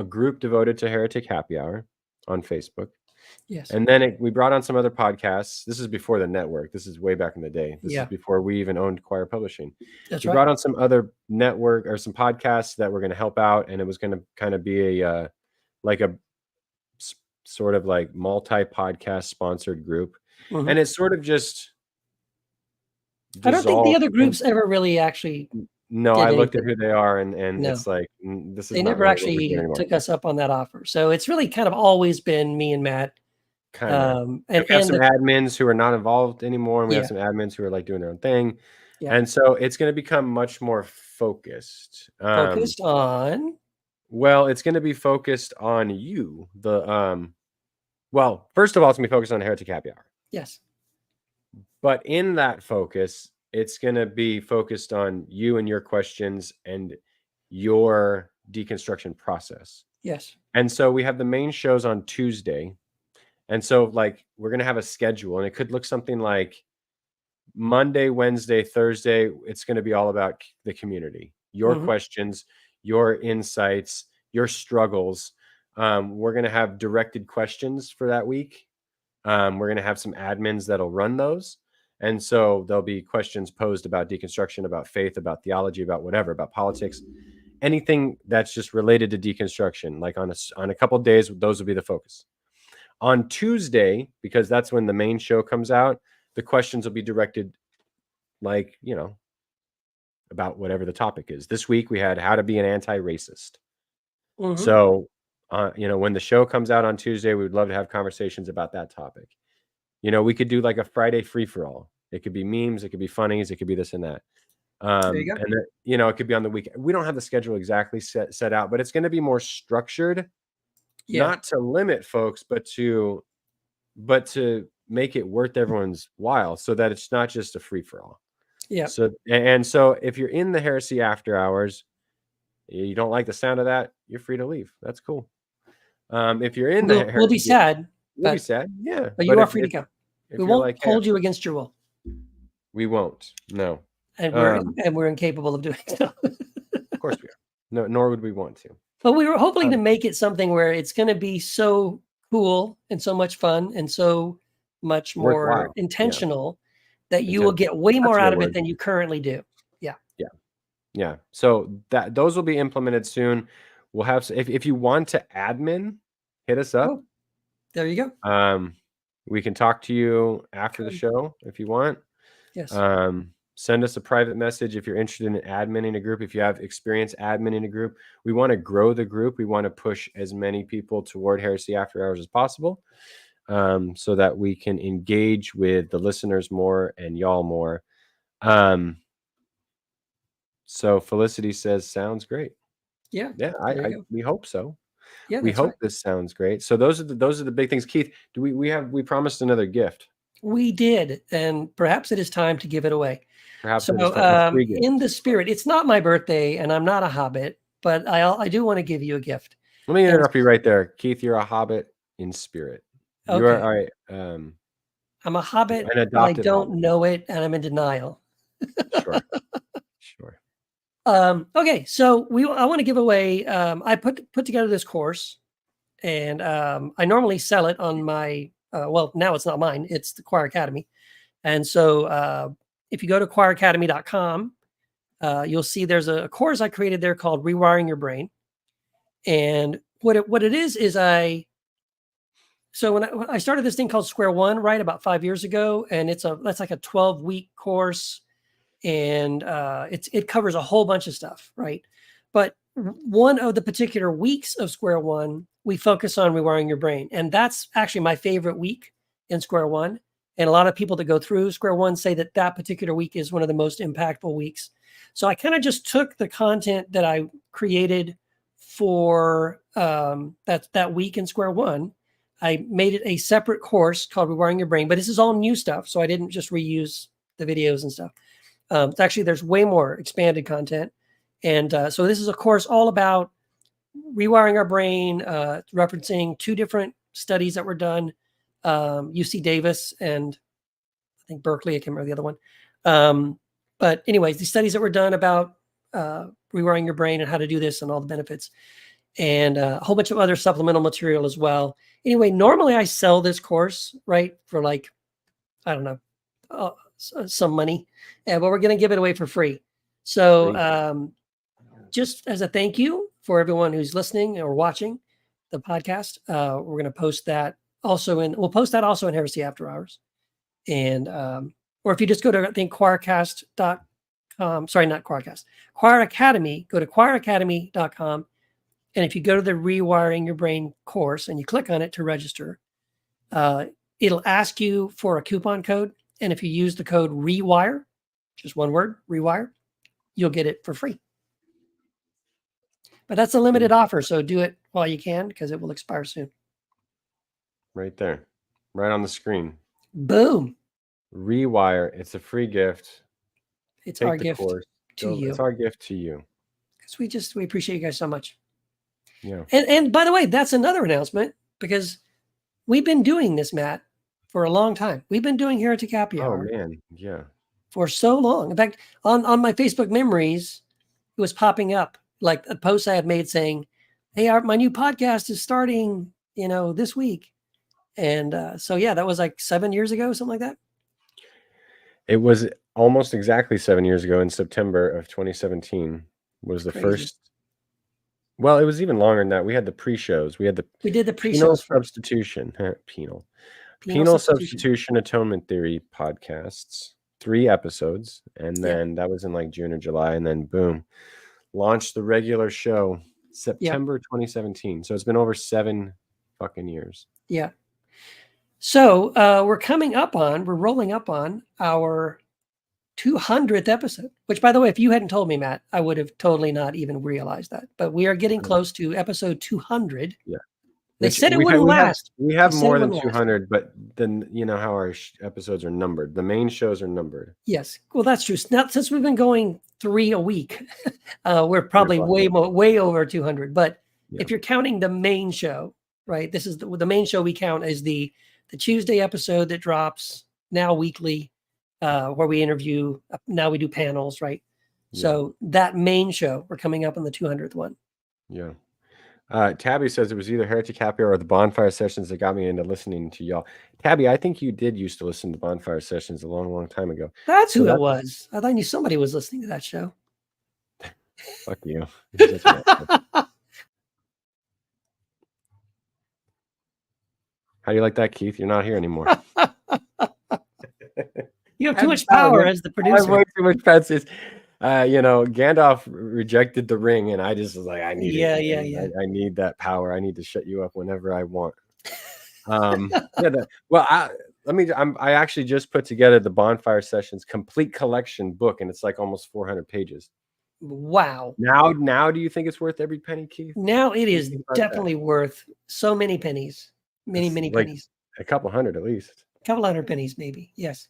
Speaker 2: group devoted to Heretic Happy Hour on Facebook.
Speaker 1: Yes.
Speaker 2: And then we brought on some other podcasts. This is before the network. This is way back in the day. This is before we even owned Choir Publishing.
Speaker 1: That's
Speaker 2: right. We brought on some other network or some podcasts that were going to help out, and it was going to kind of be a sort of like multi-podcast sponsored group. Mm-hmm. And it's sort of just
Speaker 1: I don't think the other groups ever really actually
Speaker 2: No,
Speaker 1: did
Speaker 2: I looked at
Speaker 1: anything.
Speaker 2: who they are, and
Speaker 1: No,
Speaker 2: it's like, this is
Speaker 1: they
Speaker 2: not
Speaker 1: never
Speaker 2: really what we're doing
Speaker 1: actually
Speaker 2: anymore.
Speaker 1: took us up on that offer. So it's really kind of always been me and Matt.
Speaker 2: Kind of.
Speaker 1: And
Speaker 2: We have some
Speaker 1: the,
Speaker 2: admins who are not involved anymore, and we have
Speaker 1: yeah,
Speaker 2: some admins who are like doing their own thing.
Speaker 1: yeah,
Speaker 2: And so it's going to become much more focused.
Speaker 1: focused on.
Speaker 2: Well, it's going to be focused on you. Well, first of all, it's going to be focused on Heretic Happy Hour.
Speaker 1: Yes.
Speaker 2: But in that focus, it's going to be focused on you and your questions and your deconstruction process.
Speaker 1: Yes.
Speaker 2: And so we have the main shows on Tuesday. And so like we're going to have a schedule, and it could look something like Monday, Wednesday, Thursday. It's going to be all about the community, your questions, your insights, your struggles. We're going to have directed questions for that week. We're going to have some admins that'll run those. And so there'll be questions posed about deconstruction, about faith, about theology, about whatever, about politics, anything that's just related to deconstruction. Like on a couple of days, those will be the focus. On Tuesday, because that's when the main show comes out, the questions will be directed, like, about whatever the topic is. This week we had how to be an anti-racist. So, when the show comes out on Tuesday, we would love to have conversations about that topic. We could do like a Friday free-for-all. It could be memes, it could be funnies, it could be this and that.
Speaker 1: There you go.
Speaker 2: And then, it could be on the weekend. We don't have the schedule exactly set out, but it's going to be more structured, not to limit folks, but to make it worth everyone's while, so that it's not just a free-for-all.
Speaker 1: Yeah.
Speaker 2: So if you're in the Heresy After Hours, you don't like the sound of that, you're free to leave. That's cool. If you're in the
Speaker 1: we'll be sad.
Speaker 2: We'll be sad. Yeah.
Speaker 1: But you are free to go. We won't
Speaker 2: like,
Speaker 1: hold you against your will.
Speaker 2: We won't. No.
Speaker 1: And we're incapable of doing so.
Speaker 2: Of course we are. No, nor would we want to.
Speaker 1: But we were hoping to make it something where it's going to be so cool and so much fun and so much more intentional that you will get way more out of it than you currently do. Yeah.
Speaker 2: Yeah. Yeah. So those will be implemented soon. We'll have, if you want to admin, hit us up.
Speaker 1: Oh, there you go.
Speaker 2: We can talk to you after the show if you want.
Speaker 1: Yes.
Speaker 2: Send us a private message if you're interested in adminning a group. If you have experience adminning a group, we want to grow the group. We want to push as many people toward Heresy After Hours as possible, so that we can engage with the listeners more and y'all more. So Felicity says, sounds great.
Speaker 1: Yeah.
Speaker 2: Yeah. We hope so.
Speaker 1: Yeah.
Speaker 2: We hope this sounds great. So those are the big things. Keith, we promised another gift.
Speaker 1: We did, and perhaps it is time to give it away.
Speaker 2: Perhaps
Speaker 1: so, in the spirit, it's not my birthday, and I'm not a hobbit, but I do want to give you a gift.
Speaker 2: Let me interrupt you right there, Keith. You're a hobbit in spirit.
Speaker 1: Okay.
Speaker 2: You are all right.
Speaker 1: I'm a hobbit, but I don't know it, and I'm in denial.
Speaker 2: Sure.
Speaker 1: Okay, so I want to give away. I put together this course, and I normally sell it on my. Well, now it's not mine; it's the Choir Academy. And so, if you go to choiracademy.com, you'll see there's a course I created there called "Rewiring Your Brain." And what it is when I started this thing called Square One, right, about 5 years ago, and that's like a 12-week course. And it covers a whole bunch of stuff, right? But one of the particular weeks of Square One, we focus on rewiring your brain. And that's actually my favorite week in Square One. And a lot of people that go through Square One say that particular week is one of the most impactful weeks. So I kind of just took the content that I created for that week in Square One. I made it a separate course called Rewiring Your Brain, but this is all new stuff. So I didn't just reuse the videos and stuff. Actually, there's way more expanded content. And so this is a course all about rewiring our brain, referencing two different studies that were done, UC Davis and I think Berkeley, I can't remember the other one. But anyways, the studies that were done about rewiring your brain and how to do this and all the benefits, and a whole bunch of other supplemental material as well. Anyway, normally I sell this course, right, for like, I don't know, some money, but we're going to give it away for free. So just as a thank you for everyone who's listening or watching the podcast, we're going to post that also we'll post that also in Heresy After Hours. And or if you just go to, I think, choircast.com sorry, not Choircast, Choir Academy. Go to choiracademy.com. And if you go to the Rewiring Your Brain course and you click on it to register, it'll ask you for a coupon code. And if you use the code REWIRE, just one word, REWIRE, you'll get it for free. But that's a limited offer, so do it while you can because it will expire soon.
Speaker 2: Right there, right on the screen.
Speaker 1: Boom.
Speaker 2: Rewire. It's a free gift.
Speaker 1: It's our gift to you.
Speaker 2: It's our gift to you.
Speaker 1: Because we appreciate you guys so much.
Speaker 2: Yeah.
Speaker 1: And by the way, that's another announcement because we've been doing this, Matt, for a long time. We've been doing Heretic Happy Hour.
Speaker 2: Oh man, yeah. For
Speaker 1: so long. In fact, on my Facebook memories, it was popping up like a post I had made saying, "Hey, my new podcast is starting, this week." And so yeah, that was like 7 years ago, something like that.
Speaker 2: It was almost exactly 7 years ago in September of 2017 was the first. Well, it was even longer than that. We had the pre-shows. We did the pre-shows. Penal substitution atonement theory podcasts, 3 episodes, and then that was in like June or July, and then boom, launched the regular show September 2017. So it's been over 7 fucking years.
Speaker 1: Yeah. So we're rolling up on our 200th episode, which, by the way, if you hadn't told me, Matt, I would have totally not even realized that. But we are getting close to episode 200.
Speaker 2: Yeah.
Speaker 1: They said it wouldn't last.
Speaker 2: We have more than 200, but then you know how our episodes are numbered. The main shows are numbered.
Speaker 1: Yes. Well, that's true. Now, since we've been going 3 a week, we're probably way over 200. But if you're counting the main show, right? This is the main show we count as the Tuesday episode that drops now weekly, where we interview. Now we do panels, right? Yeah. So that main show, we're coming up on the 200th one.
Speaker 2: Yeah. Tabby says it was either Heretic Happy Hour or the Bonfire Sessions that got me into listening to y'all. Tabby, I think you did used to listen to Bonfire Sessions a long, long time ago.
Speaker 1: That's who it was. I thought I knew somebody was listening to that show.
Speaker 2: Fuck you. How do you like that, Keith? You're not here anymore.
Speaker 1: You have too much power as the producer. I have way
Speaker 2: too much fences. Gandalf rejected the ring, and I just was like, I need it. I need that power. I need to shut you up whenever I want. I actually just put together the Bonfire Sessions complete collection book, and it's like almost 400 pages.
Speaker 1: Wow.
Speaker 2: Now, do you think it's worth every penny, Keith?
Speaker 1: Now it is definitely worth so many pennies. Many pennies.
Speaker 2: A couple hundred at least.
Speaker 1: A couple hundred pennies, maybe. Yes.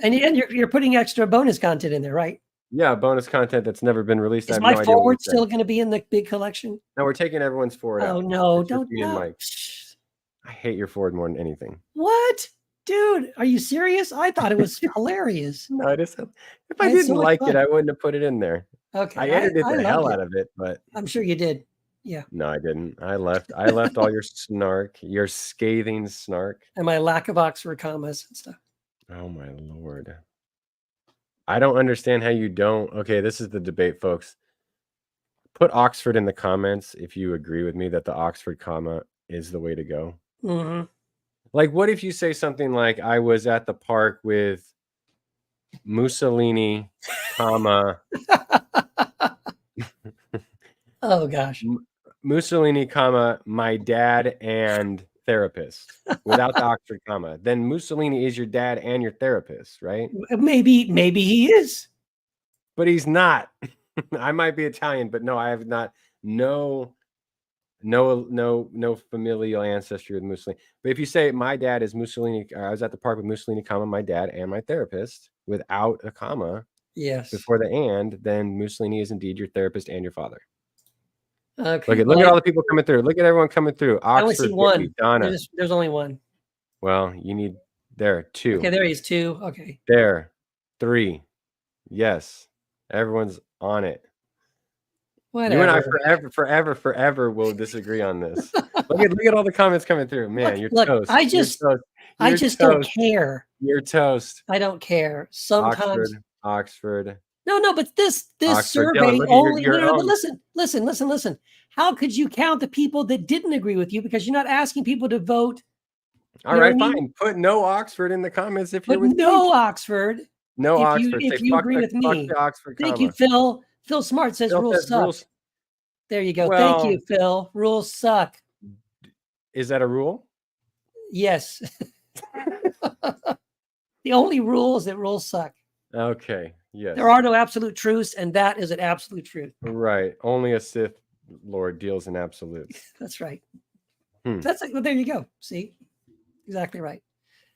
Speaker 1: and you're putting extra bonus content in there, right?
Speaker 2: Yeah, bonus content that's never been released.
Speaker 1: Is my forward still going to be in the big collection?
Speaker 2: No, we're taking everyone's forward out.
Speaker 1: Oh no, don't.
Speaker 2: I hate your forward more than anything.
Speaker 1: What? Dude, are you serious? I thought it was hilarious.
Speaker 2: No, it isn't. If I didn't like it, I wouldn't have put it in there.
Speaker 1: Okay.
Speaker 2: I edited the hell out of it, but
Speaker 1: I'm sure you did. Yeah.
Speaker 2: No, I didn't. I left all your snark, your scathing snark.
Speaker 1: And my lack of Oxford commas and stuff.
Speaker 2: Oh my Lord. I don't understand how you don't. Okay, this is the debate, folks. Put Oxford in the comments if you agree with me that the Oxford comma is the way to go.
Speaker 1: Mm-hmm.
Speaker 2: Like, what if you say something like, I was at the park with Mussolini, comma.
Speaker 1: Oh, gosh.
Speaker 2: Mussolini, comma, my dad and therapist without the Oxford comma. Then Mussolini is your dad and your therapist, right?
Speaker 1: Maybe he is.
Speaker 2: But he's not. I might be Italian, but no, I have not. No familial ancestry with Mussolini. But if you say my dad is Mussolini, I was at the park with Mussolini, comma, my dad and my therapist without a comma,
Speaker 1: yes,
Speaker 2: before the and, then Mussolini is indeed your therapist and your father.
Speaker 1: Okay.
Speaker 2: Look at all the people coming through. Look at everyone coming through. Oxford,
Speaker 1: I only see one.
Speaker 2: Donna.
Speaker 1: There's only one.
Speaker 2: Well, you need 2.
Speaker 1: Okay, there he is, 2. Okay.
Speaker 2: There, 3. Yes, everyone's on it.
Speaker 1: Whatever.
Speaker 2: You and I forever will disagree on this. look at all the comments coming through. Man, you're toast.
Speaker 1: I just don't care.
Speaker 2: You're toast.
Speaker 1: I don't care. Sometimes
Speaker 2: Oxford.
Speaker 1: No, but this
Speaker 2: Oxford,
Speaker 1: survey
Speaker 2: Dylan,
Speaker 1: only. No, listen. How could you count the people that didn't agree with you because you're not asking people to vote?
Speaker 2: All right, fine. Put no Oxford in the comments if you're with
Speaker 1: no Oxford.
Speaker 2: No
Speaker 1: If you
Speaker 2: Oxford. Say
Speaker 1: if you
Speaker 2: fuck
Speaker 1: agree with
Speaker 2: fuck
Speaker 1: me,
Speaker 2: the Oxford
Speaker 1: thank you,
Speaker 2: comma.
Speaker 1: Phil. Phil Smart says
Speaker 2: Phil
Speaker 1: rules
Speaker 2: says
Speaker 1: suck.
Speaker 2: rules.
Speaker 1: There you go. Thank
Speaker 2: Well,
Speaker 1: you, Phil. Rules suck.
Speaker 2: is that a rule?
Speaker 1: Yes. The only rule is that rules suck.
Speaker 2: Okay. Yes.
Speaker 1: There are no absolute truths, and that is an absolute truth.
Speaker 2: Right. Only a Sith Lord deals in absolutes.
Speaker 1: That's right.
Speaker 2: Hmm.
Speaker 1: That's like, well, there you go. See, exactly right.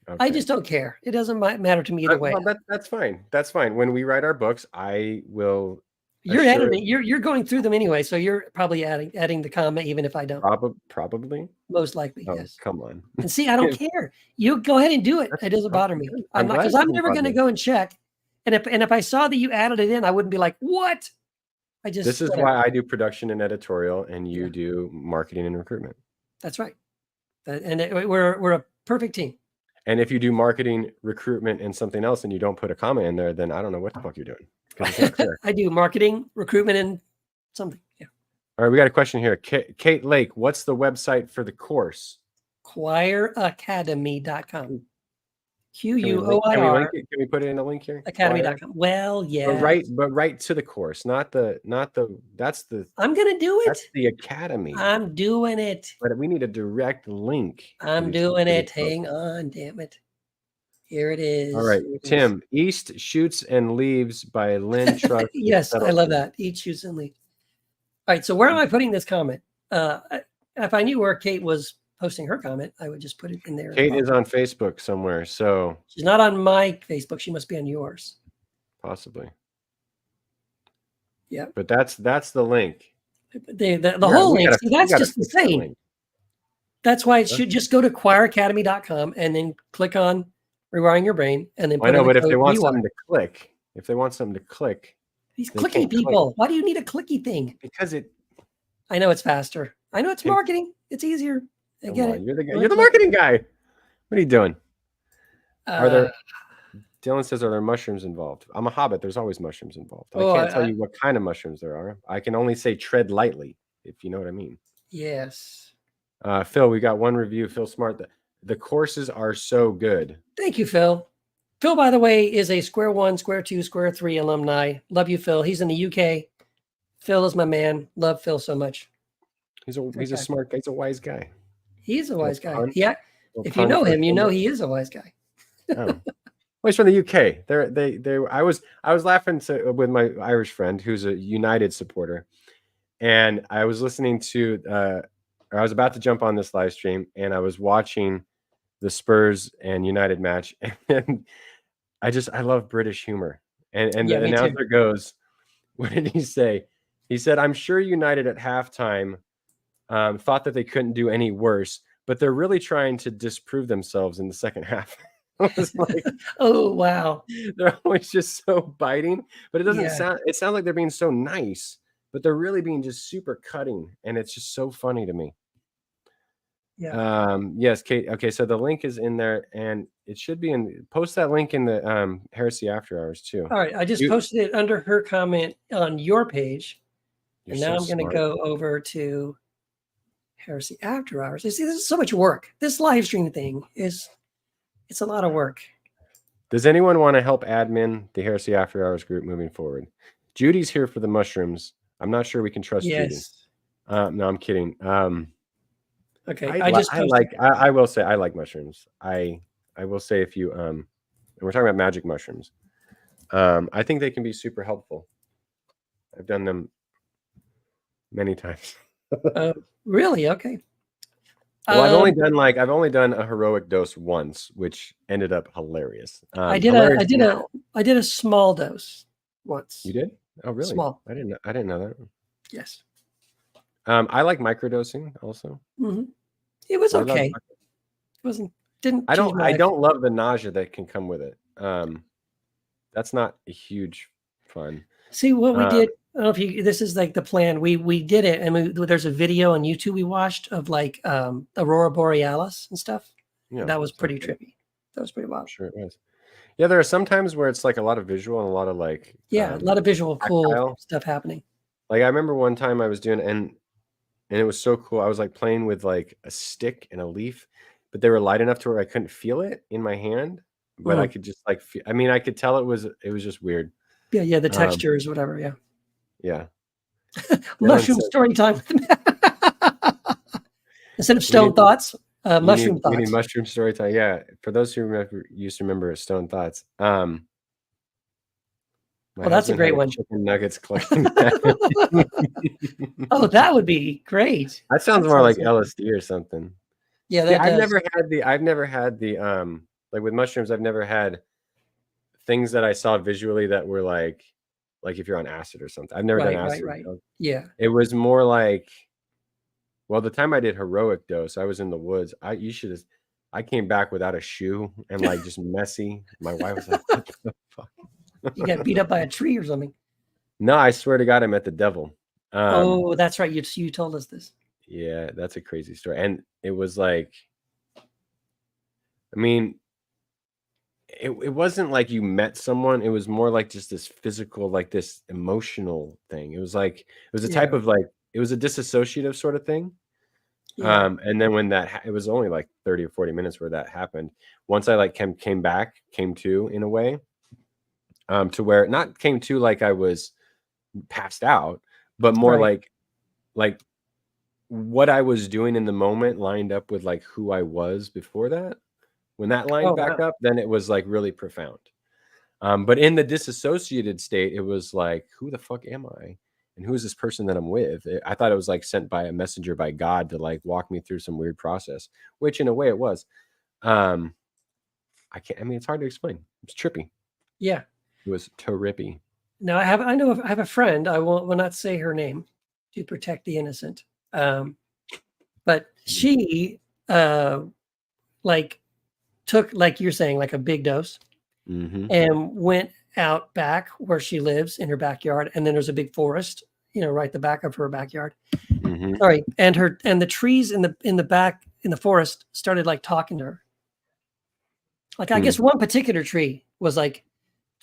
Speaker 2: Okay.
Speaker 1: I just don't care. It doesn't matter to me either way.
Speaker 2: Well, that's fine. That's fine. When we write our books, I will.
Speaker 1: You're editing. You're going through them anyway, so you're probably adding the comma, even if I don't.
Speaker 2: Probably.
Speaker 1: Most likely,
Speaker 2: Oh,
Speaker 1: yes.
Speaker 2: come on.
Speaker 1: And see, I don't care. You go ahead and do it. It doesn't bother me. I'm not, because I'm never going to go and check. And if I saw that you added it in, I wouldn't be like, what?
Speaker 2: This is why I do production and editorial, and you do marketing and recruitment.
Speaker 1: That's right. And we're a perfect team.
Speaker 2: And if you do marketing, recruitment, and something else, and you don't put a comma in there, then I don't know what the fuck you're doing. It's not clear.
Speaker 1: I do marketing, recruitment, and something. Yeah.
Speaker 2: All right, we got a question here. Kate Lake, what's the website for the course?
Speaker 1: Choiracademy.com.
Speaker 2: QUOIR.
Speaker 1: Can
Speaker 2: we put it in a link here?
Speaker 1: Academy.com. Well, yeah.
Speaker 2: But right to the course, not the. That's the.
Speaker 1: I'm gonna do it.
Speaker 2: That's the academy.
Speaker 1: I'm doing it.
Speaker 2: But we need a direct link.
Speaker 1: I'm doing it. Hang on, damn it. Here it is.
Speaker 2: All right, Tim. East Shoots and Leaves by Lynn Truss.
Speaker 1: Yes, I love that. East Shoots and Leaves. All right, so where am I putting this comment? If I knew where Kate was posting her comment, I would just put it in there.
Speaker 2: Kate is on Facebook somewhere, so
Speaker 1: she's not on my Facebook. She must be on yours.
Speaker 2: Possibly.
Speaker 1: Yeah.
Speaker 2: But that's the link.
Speaker 1: The whole link. See, that's just insane. That's why it should just go to choiracademy.com and then click on Rewiring Your Brain, and then
Speaker 2: I know, but if they want something to click, these
Speaker 1: clicky people. Why do you need a clicky thing?
Speaker 2: Because
Speaker 1: I know it's faster. I know it's marketing. It's easier. I get it.
Speaker 2: You're the marketing guy. What are you doing? Dylan says, are there mushrooms involved? I'm a hobbit. There's always mushrooms involved. I can't tell you what kind of mushrooms there are. I can only say tread lightly, if you know what I mean.
Speaker 1: Yes.
Speaker 2: Phil, we got one review. Phil Smart. The courses are so good.
Speaker 1: Thank you, Phil. Phil, by the way, is a Square One, Square Two, Square Three alumni. Love you, Phil. He's in the UK. Phil is my man. Love Phil so much.
Speaker 2: He's a smart guy. He's a wise guy.
Speaker 1: He's a wise guy. Yeah. If you know him, you know he is a wise guy.
Speaker 2: Oh. Well, he's from the UK. I was laughing with my Irish friend who's a United supporter, and I was listening to I was about to jump on this live stream, and I was watching the Spurs and United match, and I love British humor. And the announcer goes, what did he say? He said, I'm sure United at halftime thought that they couldn't do any worse, but they're really trying to disprove themselves in the second half. I was like,
Speaker 1: oh, wow.
Speaker 2: They're always just so biting, but it doesn't sound like they're being so nice, but they're really being just super cutting. And it's just so funny to me.
Speaker 1: Yeah.
Speaker 2: Yes, Kate. Okay. So the link is in there, and it should be post that link in the Heresy After Hours too.
Speaker 1: All right. I just posted it under her comment on your page. And now I'm going to go over to Heresy After Hours. You see, this is so much work. This live stream thing it's a lot of work.
Speaker 2: Does anyone want to help admin the Heresy After Hours group moving forward? Judy's here for the mushrooms. I'm not sure we can trust Judy. No, I'm kidding.
Speaker 1: Okay.
Speaker 2: I will say I like mushrooms. I will say if you and we're talking about magic mushrooms. I think they can be super helpful. I've done them many times.
Speaker 1: Really? Okay.
Speaker 2: Well, I've only done a heroic dose once, which ended up hilarious.
Speaker 1: I did a small dose once.
Speaker 2: You did? Oh, really?
Speaker 1: Small.
Speaker 2: I didn't know that.
Speaker 1: Yes.
Speaker 2: I like microdosing also.
Speaker 1: Mm-hmm. It was okay. It wasn't.
Speaker 2: I don't love the nausea that can come with it. That's not a huge fun.
Speaker 1: See what we did. I don't know if this is like the plan. We did it, and there's a video on YouTube we watched of like Aurora Borealis and stuff. Yeah, that was pretty trippy. That was pretty wild.
Speaker 2: Sure it was. Yeah, there are some times where it's like a lot of visual and a lot of like
Speaker 1: a lot of visual cool stuff happening.
Speaker 2: Like I remember one time I was doing and it was so cool. I was like playing with like a stick and a leaf, but they were light enough to where I couldn't feel it in my hand, but I could just like, I mean, I could tell it was just weird.
Speaker 1: Yeah, the textures, whatever.
Speaker 2: Yeah.
Speaker 1: Mushroom story time. Instead of stone thoughts, mushroom thoughts.
Speaker 2: We need mushroom story time. Yeah. For those who used to remember stone thoughts.
Speaker 1: Well, that's a great one.
Speaker 2: Chicken nuggets clucking.
Speaker 1: Oh, that would be great.
Speaker 2: That sounds more like LSD or something.
Speaker 1: Yeah,
Speaker 2: See, I've never had the like with mushrooms, I've never had things that I saw visually that were like if you're on acid or something. I've never done acid.
Speaker 1: Right. Yeah.
Speaker 2: It was more like, well, the time I did heroic dose, I was in the woods. I came back without a shoe and like just messy. My wife was like, what the fuck?
Speaker 1: You got beat up by a tree or something.
Speaker 2: No, I swear to God, I met the devil.
Speaker 1: Oh, that's right. You told us this.
Speaker 2: Yeah, that's a crazy story. And it was like, I mean, it wasn't like you met someone. It was more like just this physical, like this emotional thing. It was like, it was a type of like, it was a disassociative sort of thing.
Speaker 1: Yeah.
Speaker 2: And then when it was only like 30 or 40 minutes where that happened. Once I like came to in a way, to where not came to like I was passed out, but more like what I was doing in the moment lined up with like who I was before that. When that lined back up, then it was like really profound. But in the disassociated state, it was like, who the fuck am I? And who is this person that I'm with? I thought it was like sent by a messenger by God to like walk me through some weird process, which in a way it was. I mean, it's hard to explain. It's trippy.
Speaker 1: Yeah.
Speaker 2: It was terrippy.
Speaker 1: Now I have a friend. I will not say her name to protect the innocent. But she like took, like you're saying, like a big dose and went out back where she lives in her backyard. And then there's a big forest, right at the back of her backyard. Sorry. And the trees in the back in the forest started like talking to her. Like, I guess one particular tree was like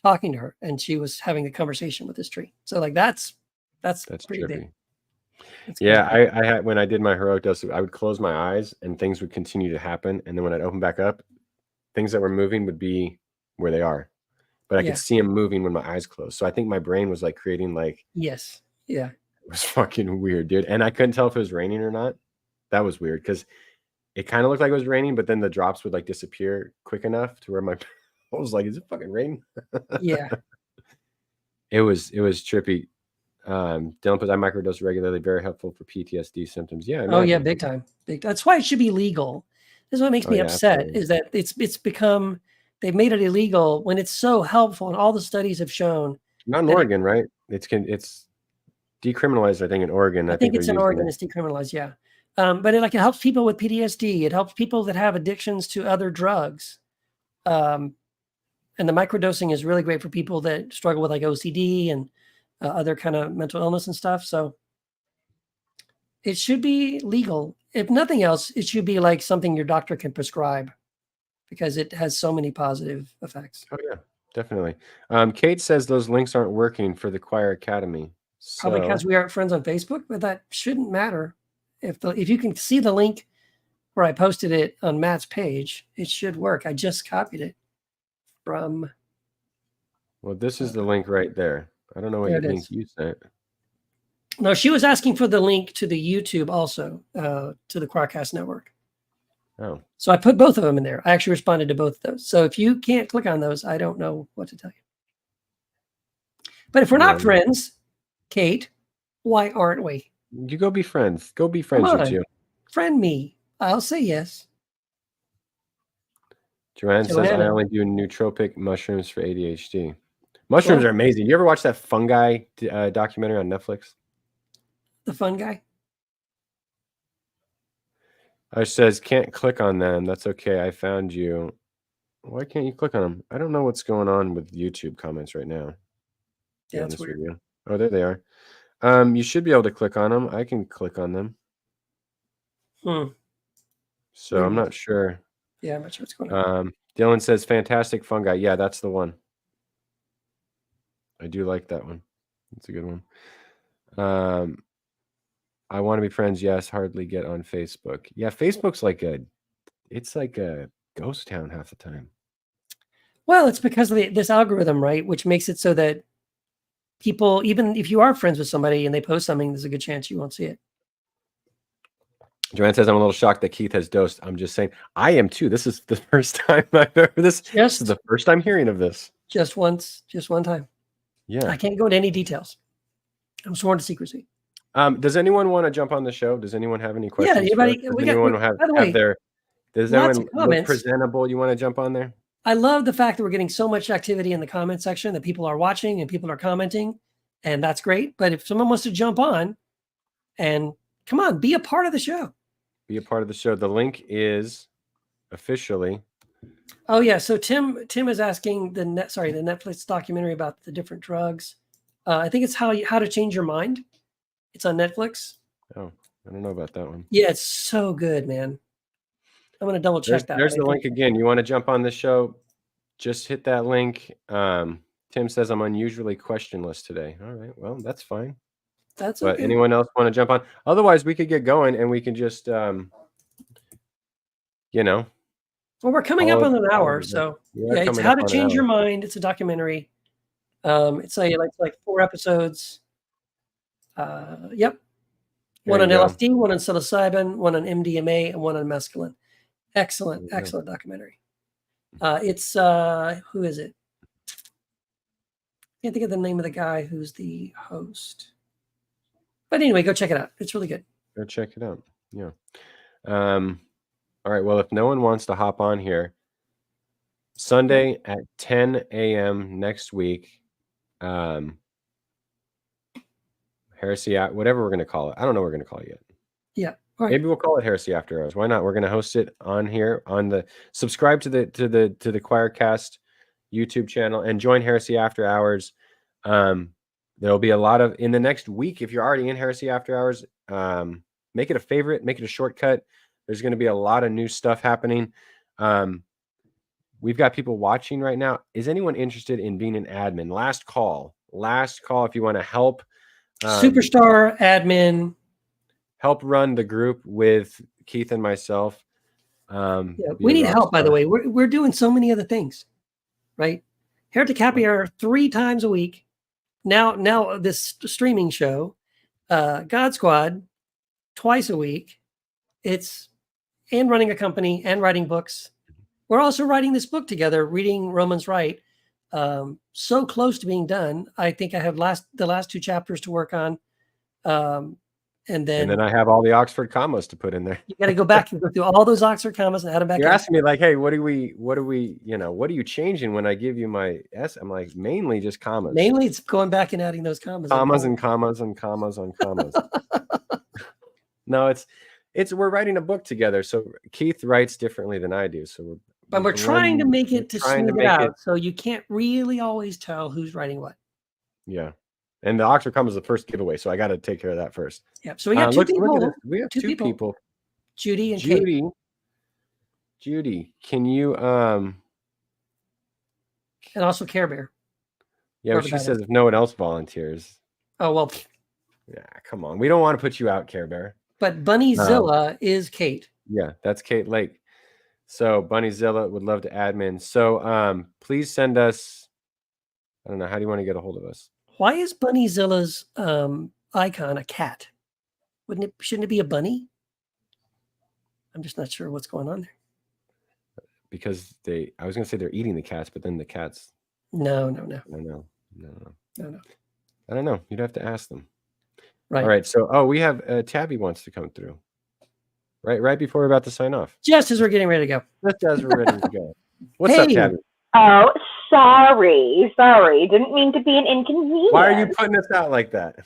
Speaker 1: talking to her and she was having a conversation with this tree. So like, that's pretty
Speaker 2: trippy.
Speaker 1: big.
Speaker 2: Yeah, I had, when I did my heroic dose, I would close my eyes and things would continue to happen. And then when I'd open back up, things that were moving would be where they are. But I could see them moving when my eyes closed. So I think my brain was like creating like...
Speaker 1: Yes. Yeah.
Speaker 2: It was fucking weird, dude. And I couldn't tell if it was raining or not. That was weird because it kind of looked like it was raining, but then the drops would like disappear quick enough to where I was like, is it fucking raining?
Speaker 1: Yeah.
Speaker 2: It was trippy. Dylan puts, I microdose regularly, very helpful for PTSD symptoms. Yeah.
Speaker 1: Oh yeah, big time. That's why it should be legal. This is what makes me upset, absolutely. Is that it's become, they've made it illegal when it's so helpful, and all the studies have shown.
Speaker 2: Not in Oregon, right? It's decriminalized, I think, in Oregon.
Speaker 1: I think it's in Oregon. It's decriminalized, yeah. But it helps people with PTSD. It helps people that have addictions to other drugs. And the microdosing is really great for people that struggle with like OCD and other kind of mental illness and stuff. So it should be legal. If nothing else, it should be like something your doctor can prescribe because it has so many positive effects.
Speaker 2: Oh yeah, definitely. Kate says those links aren't working for the Choir Academy.
Speaker 1: Probably because we aren't friends on Facebook, but that shouldn't matter. If you can see the link where I posted it on Matt's page, it should work. I just copied it from.
Speaker 2: Well, this is the link right there. I don't know what link you sent.
Speaker 1: No, she was asking for the link to the YouTube also, to the Choircast Network.
Speaker 2: Oh.
Speaker 1: So I put both of them in there. I actually responded to both of those. So if you can't click on those, I don't know what to tell you. But if we're not friends, Kate, why aren't we?
Speaker 2: You go be friends. Go be friends, you two.
Speaker 1: Friend me. I'll say yes.
Speaker 2: Joanne says, I only do nootropic mushrooms for ADHD. Mushrooms are amazing. You ever watch that fungi documentary on Netflix?
Speaker 1: The fungi?
Speaker 2: I says, can't click on them. That's okay. I found you. Why can't you click on them? I don't know what's going on with YouTube comments right now.
Speaker 1: Yeah, that's weird.
Speaker 2: Oh, there they are. You should be able to click on them. I can click on them. So I'm not sure.
Speaker 1: Yeah, I'm not sure what's going on.
Speaker 2: Dylan says, fantastic fungi. Yeah, that's the one. I do like that one. That's a good one. I want to be friends. Yes, hardly get on Facebook. Yeah, Facebook's like it's like a ghost town half the time.
Speaker 1: Well, it's because of this algorithm, right? Which makes it so that people, even if you are friends with somebody and they post something, there's a good chance you won't see it.
Speaker 2: Joanne says, I'm a little shocked that Keith has dosed. I'm just saying, I am too. This is the first time I've ever this is the first time hearing of this.
Speaker 1: Just once, just one time.
Speaker 2: Yeah.
Speaker 1: I can't go into any details. I'm sworn to secrecy.
Speaker 2: Does anyone want to jump on the show? Does anyone have any questions?
Speaker 1: Yeah, anybody,
Speaker 2: does anyone have their does anyone look presentable? You want to jump on there?
Speaker 1: I love the fact that we're getting so much activity in the comment section, that people are watching and people are commenting, and that's great. But if someone wants to jump on and come on, be a part of the show.
Speaker 2: Be a part of the show. The link is officially.
Speaker 1: Oh yeah. So Tim is asking the Netflix documentary about the different drugs. I think it's how to change your mind. It's on Netflix.
Speaker 2: Oh, I don't know about that one.
Speaker 1: Yeah, it's so good, man. I'm gonna double check that.
Speaker 2: There's the link again. You want to jump on the show? Just hit that link. Tim says I'm unusually questionless today. All right, well, that's fine.
Speaker 1: That's okay.
Speaker 2: But anyone else want to jump on? Otherwise, we could get going and we can just, you know.
Speaker 1: Well, we're coming up on an hour, so yeah, it's How to Change Your Mind. It's a documentary. It's like 4 episodes. Yep. One on LSD, one on psilocybin, one on MDMA, and one on mescaline. Excellent documentary. It's who is it? Can't think of the name of the guy who's the host. But anyway, go check it out. It's really good.
Speaker 2: Go check it out. Yeah. All right. Well, if no one wants to hop on here, Sunday at 10 a.m. next week, Heresy, whatever we're going to call it. I don't know what we're going to call it yet.
Speaker 1: Yeah. Right.
Speaker 2: Maybe we'll call it Heresy After Hours. Why not? We're going to host it on here on the subscribe to the Choircast YouTube channel and join Heresy After Hours. There'll be a lot of in the next week. If you're already in Heresy After Hours, make it a favorite, make it a shortcut. There's going to be a lot of new stuff happening. We've got people watching right now. Is anyone interested in being an admin? Last call if you want to help.
Speaker 1: Superstar admin.
Speaker 2: Help run the group with Keith and myself.
Speaker 1: Yeah, we need help, by the way. We're doing so many other things, right? Heretic Happy Hour 3 times a week. Now this streaming show, God Squad, twice a week. And running a company and writing books. We're also writing this book together, Reading Romans Right. So close to being done. I think I have the last 2 chapters to work on. And then
Speaker 2: I have all the Oxford commas to put in there.
Speaker 1: You got to go back and go through all those Oxford commas and add them back.
Speaker 2: You're asking me like, hey, what are you changing when I give you my S? I'm like, mainly just commas.
Speaker 1: Mainly it's going back and adding those commas.
Speaker 2: Commas and commas and commas on commas. No, we're writing a book together. So Keith writes differently than I do. So
Speaker 1: we're trying to make it to smooth it out. So you can't really always tell who's writing what.
Speaker 2: Yeah. And the Oxford comma is the first giveaway, so I got to take care of that first.
Speaker 1: Yeah. So we got 2 people.
Speaker 2: Look at this. We have 2 people.
Speaker 1: Judy and Kate.
Speaker 2: Judy, can you
Speaker 1: and also Care Bear.
Speaker 2: Yeah, she says if no one else volunteers.
Speaker 1: Oh well.
Speaker 2: Yeah, come on. We don't want to put you out, Care Bear.
Speaker 1: But Bunnyzilla is Kate.
Speaker 2: Yeah, that's Kate Lake. So Bunnyzilla would love to admin. So please send us. I don't know. How do you want to get a hold of us?
Speaker 1: Why is Bunnyzilla's icon a cat? Shouldn't it be a bunny? I'm just not sure what's going on there.
Speaker 2: Because I was going to say they're eating the cats, but then the cats.
Speaker 1: No.
Speaker 2: I don't know. You'd have to ask them. Right. All right. So, we have Tabby wants to come through. Right before we're about to sign off.
Speaker 1: Just as we're getting ready to go.
Speaker 2: Just as we're ready to go. What's up, Tabby?
Speaker 3: Oh, sorry. Didn't mean to be an inconvenience.
Speaker 2: Why are you putting us out like that?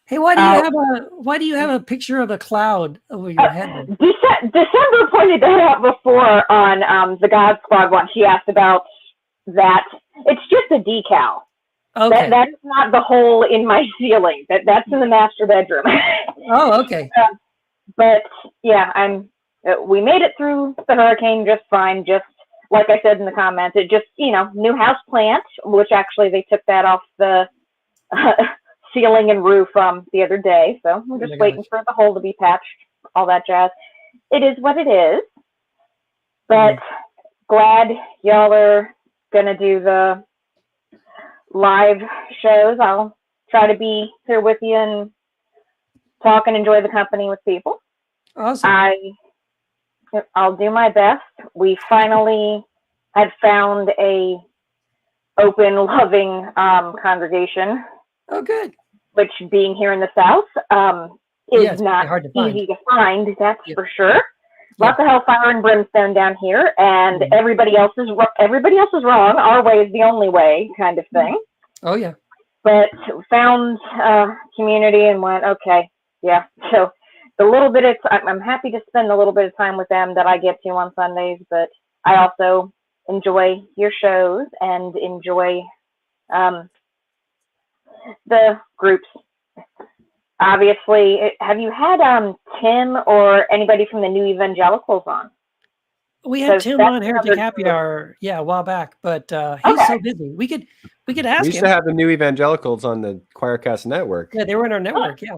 Speaker 1: Hey, why do you have a picture of a cloud over your head?
Speaker 3: December pointed that out before on the God Squad one. She asked about that. It's just a decal.
Speaker 1: Okay.
Speaker 3: That is not the hole in my ceiling. That's in the master bedroom.
Speaker 1: Oh, okay.
Speaker 3: But yeah, we made it through the hurricane just fine. Just like I said in the comments, it just, new house plant, which actually they took that off the ceiling and roof the other day. So we're just waiting for the hole to be patched, all that jazz. It is what it is. But glad y'all are gonna do the live shows, I'll try to be here with you and talk and enjoy the company with people.
Speaker 1: Awesome.
Speaker 3: I'll do my best. We finally had found a open, loving congregation.
Speaker 1: Oh, good.
Speaker 3: Which, being here in the South, is not
Speaker 1: hard to find.
Speaker 3: easy to find. That's for sure.
Speaker 1: Yeah.
Speaker 3: Lots of hellfire and brimstone down here, and everybody else is wrong. Our way is the only way, kind of thing.
Speaker 1: Oh yeah.
Speaker 3: But found community and went, okay, yeah. So the little bit of I'm happy to spend a little bit of time with them that I get to on Sundays, but I also enjoy your shows and enjoy the groups. Obviously, have you had Tim or anybody from the New Evangelicals on?
Speaker 1: We had Tim on Heretic Happy Hour, a while back, but he's so busy. We could ask him.
Speaker 2: We used to have the New Evangelicals on the Choircast network.
Speaker 1: Yeah, they were in our network. Yeah,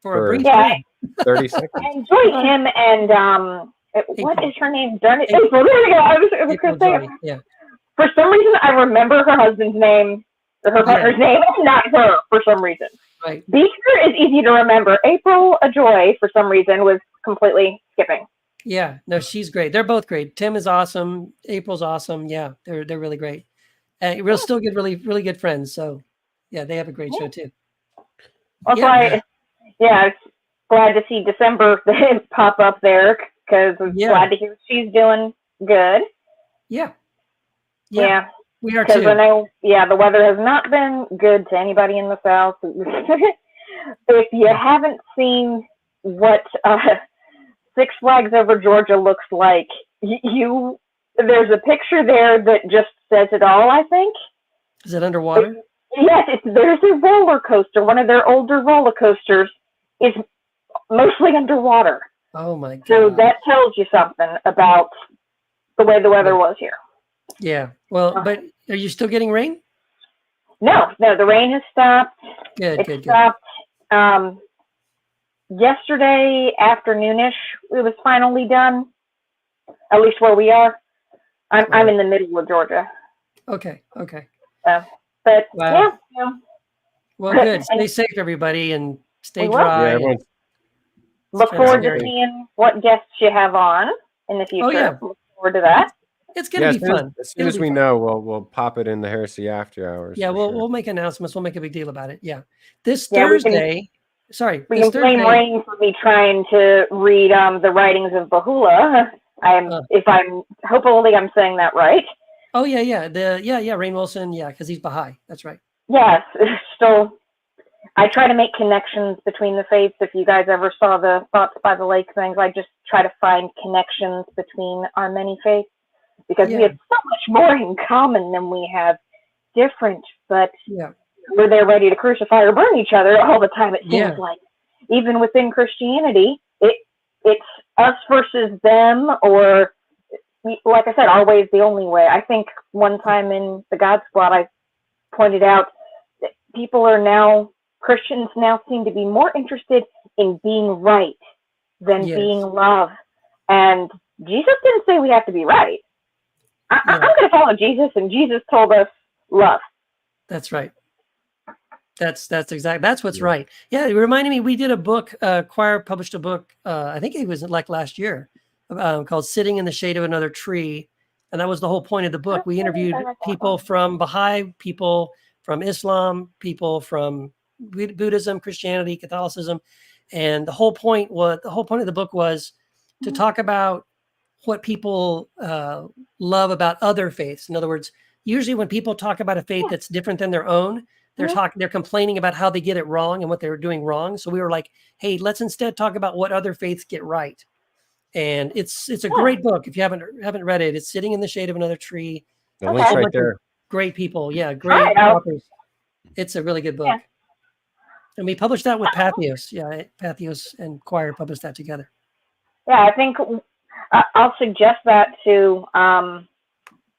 Speaker 1: for a brief
Speaker 3: time.
Speaker 2: 30 seconds.
Speaker 3: I enjoyed him and what is her name? Darn it, April. There we go. I was going to say.
Speaker 1: Yeah.
Speaker 3: For some reason, I remember her husband's name, or her partner's name, not her. For some reason.
Speaker 1: Right.
Speaker 3: Beaker is easy to remember. April Joy, for some reason, was completely skipping.
Speaker 1: Yeah, no, she's great. They're both great. Tim is awesome. April's awesome. Yeah, they're really great. We'll still get really good friends. So, yeah, they have a great show too.
Speaker 3: That's why, I was glad to see December pop up there because I'm glad to hear she's doing good.
Speaker 1: Yeah. We are too.
Speaker 3: Because I know, the weather has not been good to anybody in the South. If you haven't seen what Six Flags Over Georgia looks like, there's a picture there that just says it all, I think.
Speaker 1: Is it underwater?
Speaker 3: Yes, there's a roller coaster. One of their older roller coasters is mostly underwater.
Speaker 1: Oh my God.
Speaker 3: So that tells you something about the way the weather was here.
Speaker 1: Yeah. Well, but are you still getting rain?
Speaker 3: No, the rain has stopped.
Speaker 1: Good.
Speaker 3: Stopped. Yesterday afternoonish, it was finally done. At least where we are. I'm in the middle of Georgia.
Speaker 1: Okay.
Speaker 3: But
Speaker 1: wow. Well, good. Stay safe, everybody, and stay dry.
Speaker 2: Yeah,
Speaker 3: look forward to seeing what guests you have on in the future.
Speaker 1: Oh, yeah.
Speaker 3: Look forward to that.
Speaker 1: It's gonna be fun.
Speaker 2: As soon as we know, we'll pop it in the Heresy After Hours.
Speaker 1: Yeah, we'll make announcements. We'll make a big deal about it. Yeah, this Thursday.
Speaker 3: We can blame Rain for me trying to read the writings of Bahula. Hopefully I'm saying that right.
Speaker 1: Oh yeah. Rain Wilson. Yeah, because he's Baha'i. That's right.
Speaker 3: Yes. Still, I try to make connections between the faiths. If you guys ever saw the Thoughts by the Lake things, I just try to find connections between our many faiths. Because we have so much more in common than we have different, but we're there ready to crucify or burn each other all the time. It seems like even within Christianity, it's us versus them, or like I said, our way is the only way. I think one time in the God Squad, I pointed out that Christians now seem to be more interested in being right than being love. And Jesus didn't say we have to be right. I'm going to follow Jesus, and Jesus told us love.
Speaker 1: That's right. That's what's right. Yeah, it reminded me, we did a book, Choir published a book, I think it was like last year, called Sitting in the Shade of Another Tree. And that was the whole point of the book. We interviewed people from Baha'i, people from Islam, people from Buddhism, Christianity, Catholicism. And the whole point of the book was to talk about what people love about other faiths. In other words, usually when people talk about a faith that's different than their own, they're complaining about how they get it wrong and what they're doing wrong. So we were like, hey, let's instead talk about what other faiths get right. And it's a great book. If you haven't read it, it's Sitting in the Shade of Another Tree.
Speaker 2: The link's right there.
Speaker 1: Great people. Yeah, great authors. It's a really good book. Yeah. And we published that with Patheos. Yeah, Patheos and Choir published that together.
Speaker 3: Yeah, I think I'll suggest that to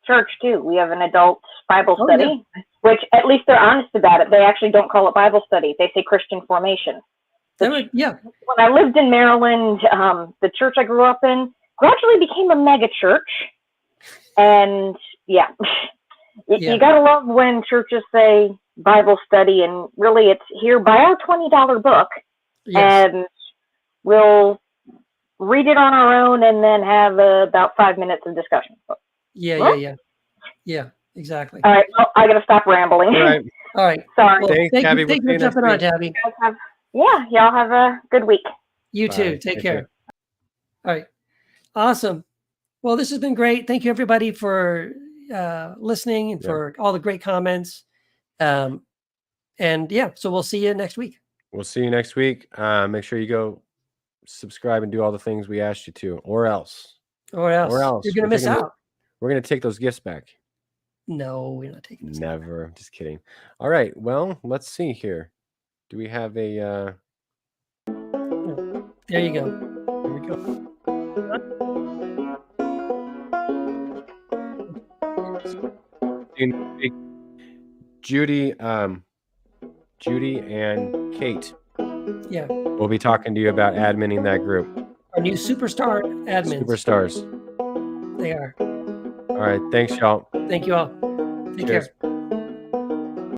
Speaker 3: church too. We have an adult Bible study, which at least they're honest about it. They actually don't call it Bible study. They say Christian formation. When I lived in Maryland, the church I grew up in gradually became a mega church. And You gotta love when churches say Bible study, and really it's here, buy our $20 book, and we'll read it on our own and then have about 5 minutes of discussion.
Speaker 1: Yeah, exactly.
Speaker 3: All right, well, I gotta stop rambling.
Speaker 1: All right.
Speaker 3: Sorry.
Speaker 1: Well,
Speaker 2: Thanks, Tabby.
Speaker 1: Thank you for jumping on, Tabby.
Speaker 3: Y'all have a good week.
Speaker 1: You too. Take care. All right. Awesome. Well, this has been great. Thank you, everybody, for listening and for all the great comments. And yeah, so we'll see you next week.
Speaker 2: We'll see you next week. Make sure you go subscribe and do all the things we asked you to, or else
Speaker 1: you're gonna miss out.
Speaker 2: We're gonna take those gifts back.
Speaker 1: No, we're not taking this.
Speaker 2: Never. Just kidding. All right. Well, let's see here. Do we have a
Speaker 1: there you go.
Speaker 2: There we go. Judy and Kate.
Speaker 1: Yeah.
Speaker 2: We'll be talking to you about adminning that group.
Speaker 1: Our new superstar admins.
Speaker 2: Superstars.
Speaker 1: They are.
Speaker 2: All right. Thanks, y'all.
Speaker 1: Thank you all. Take care.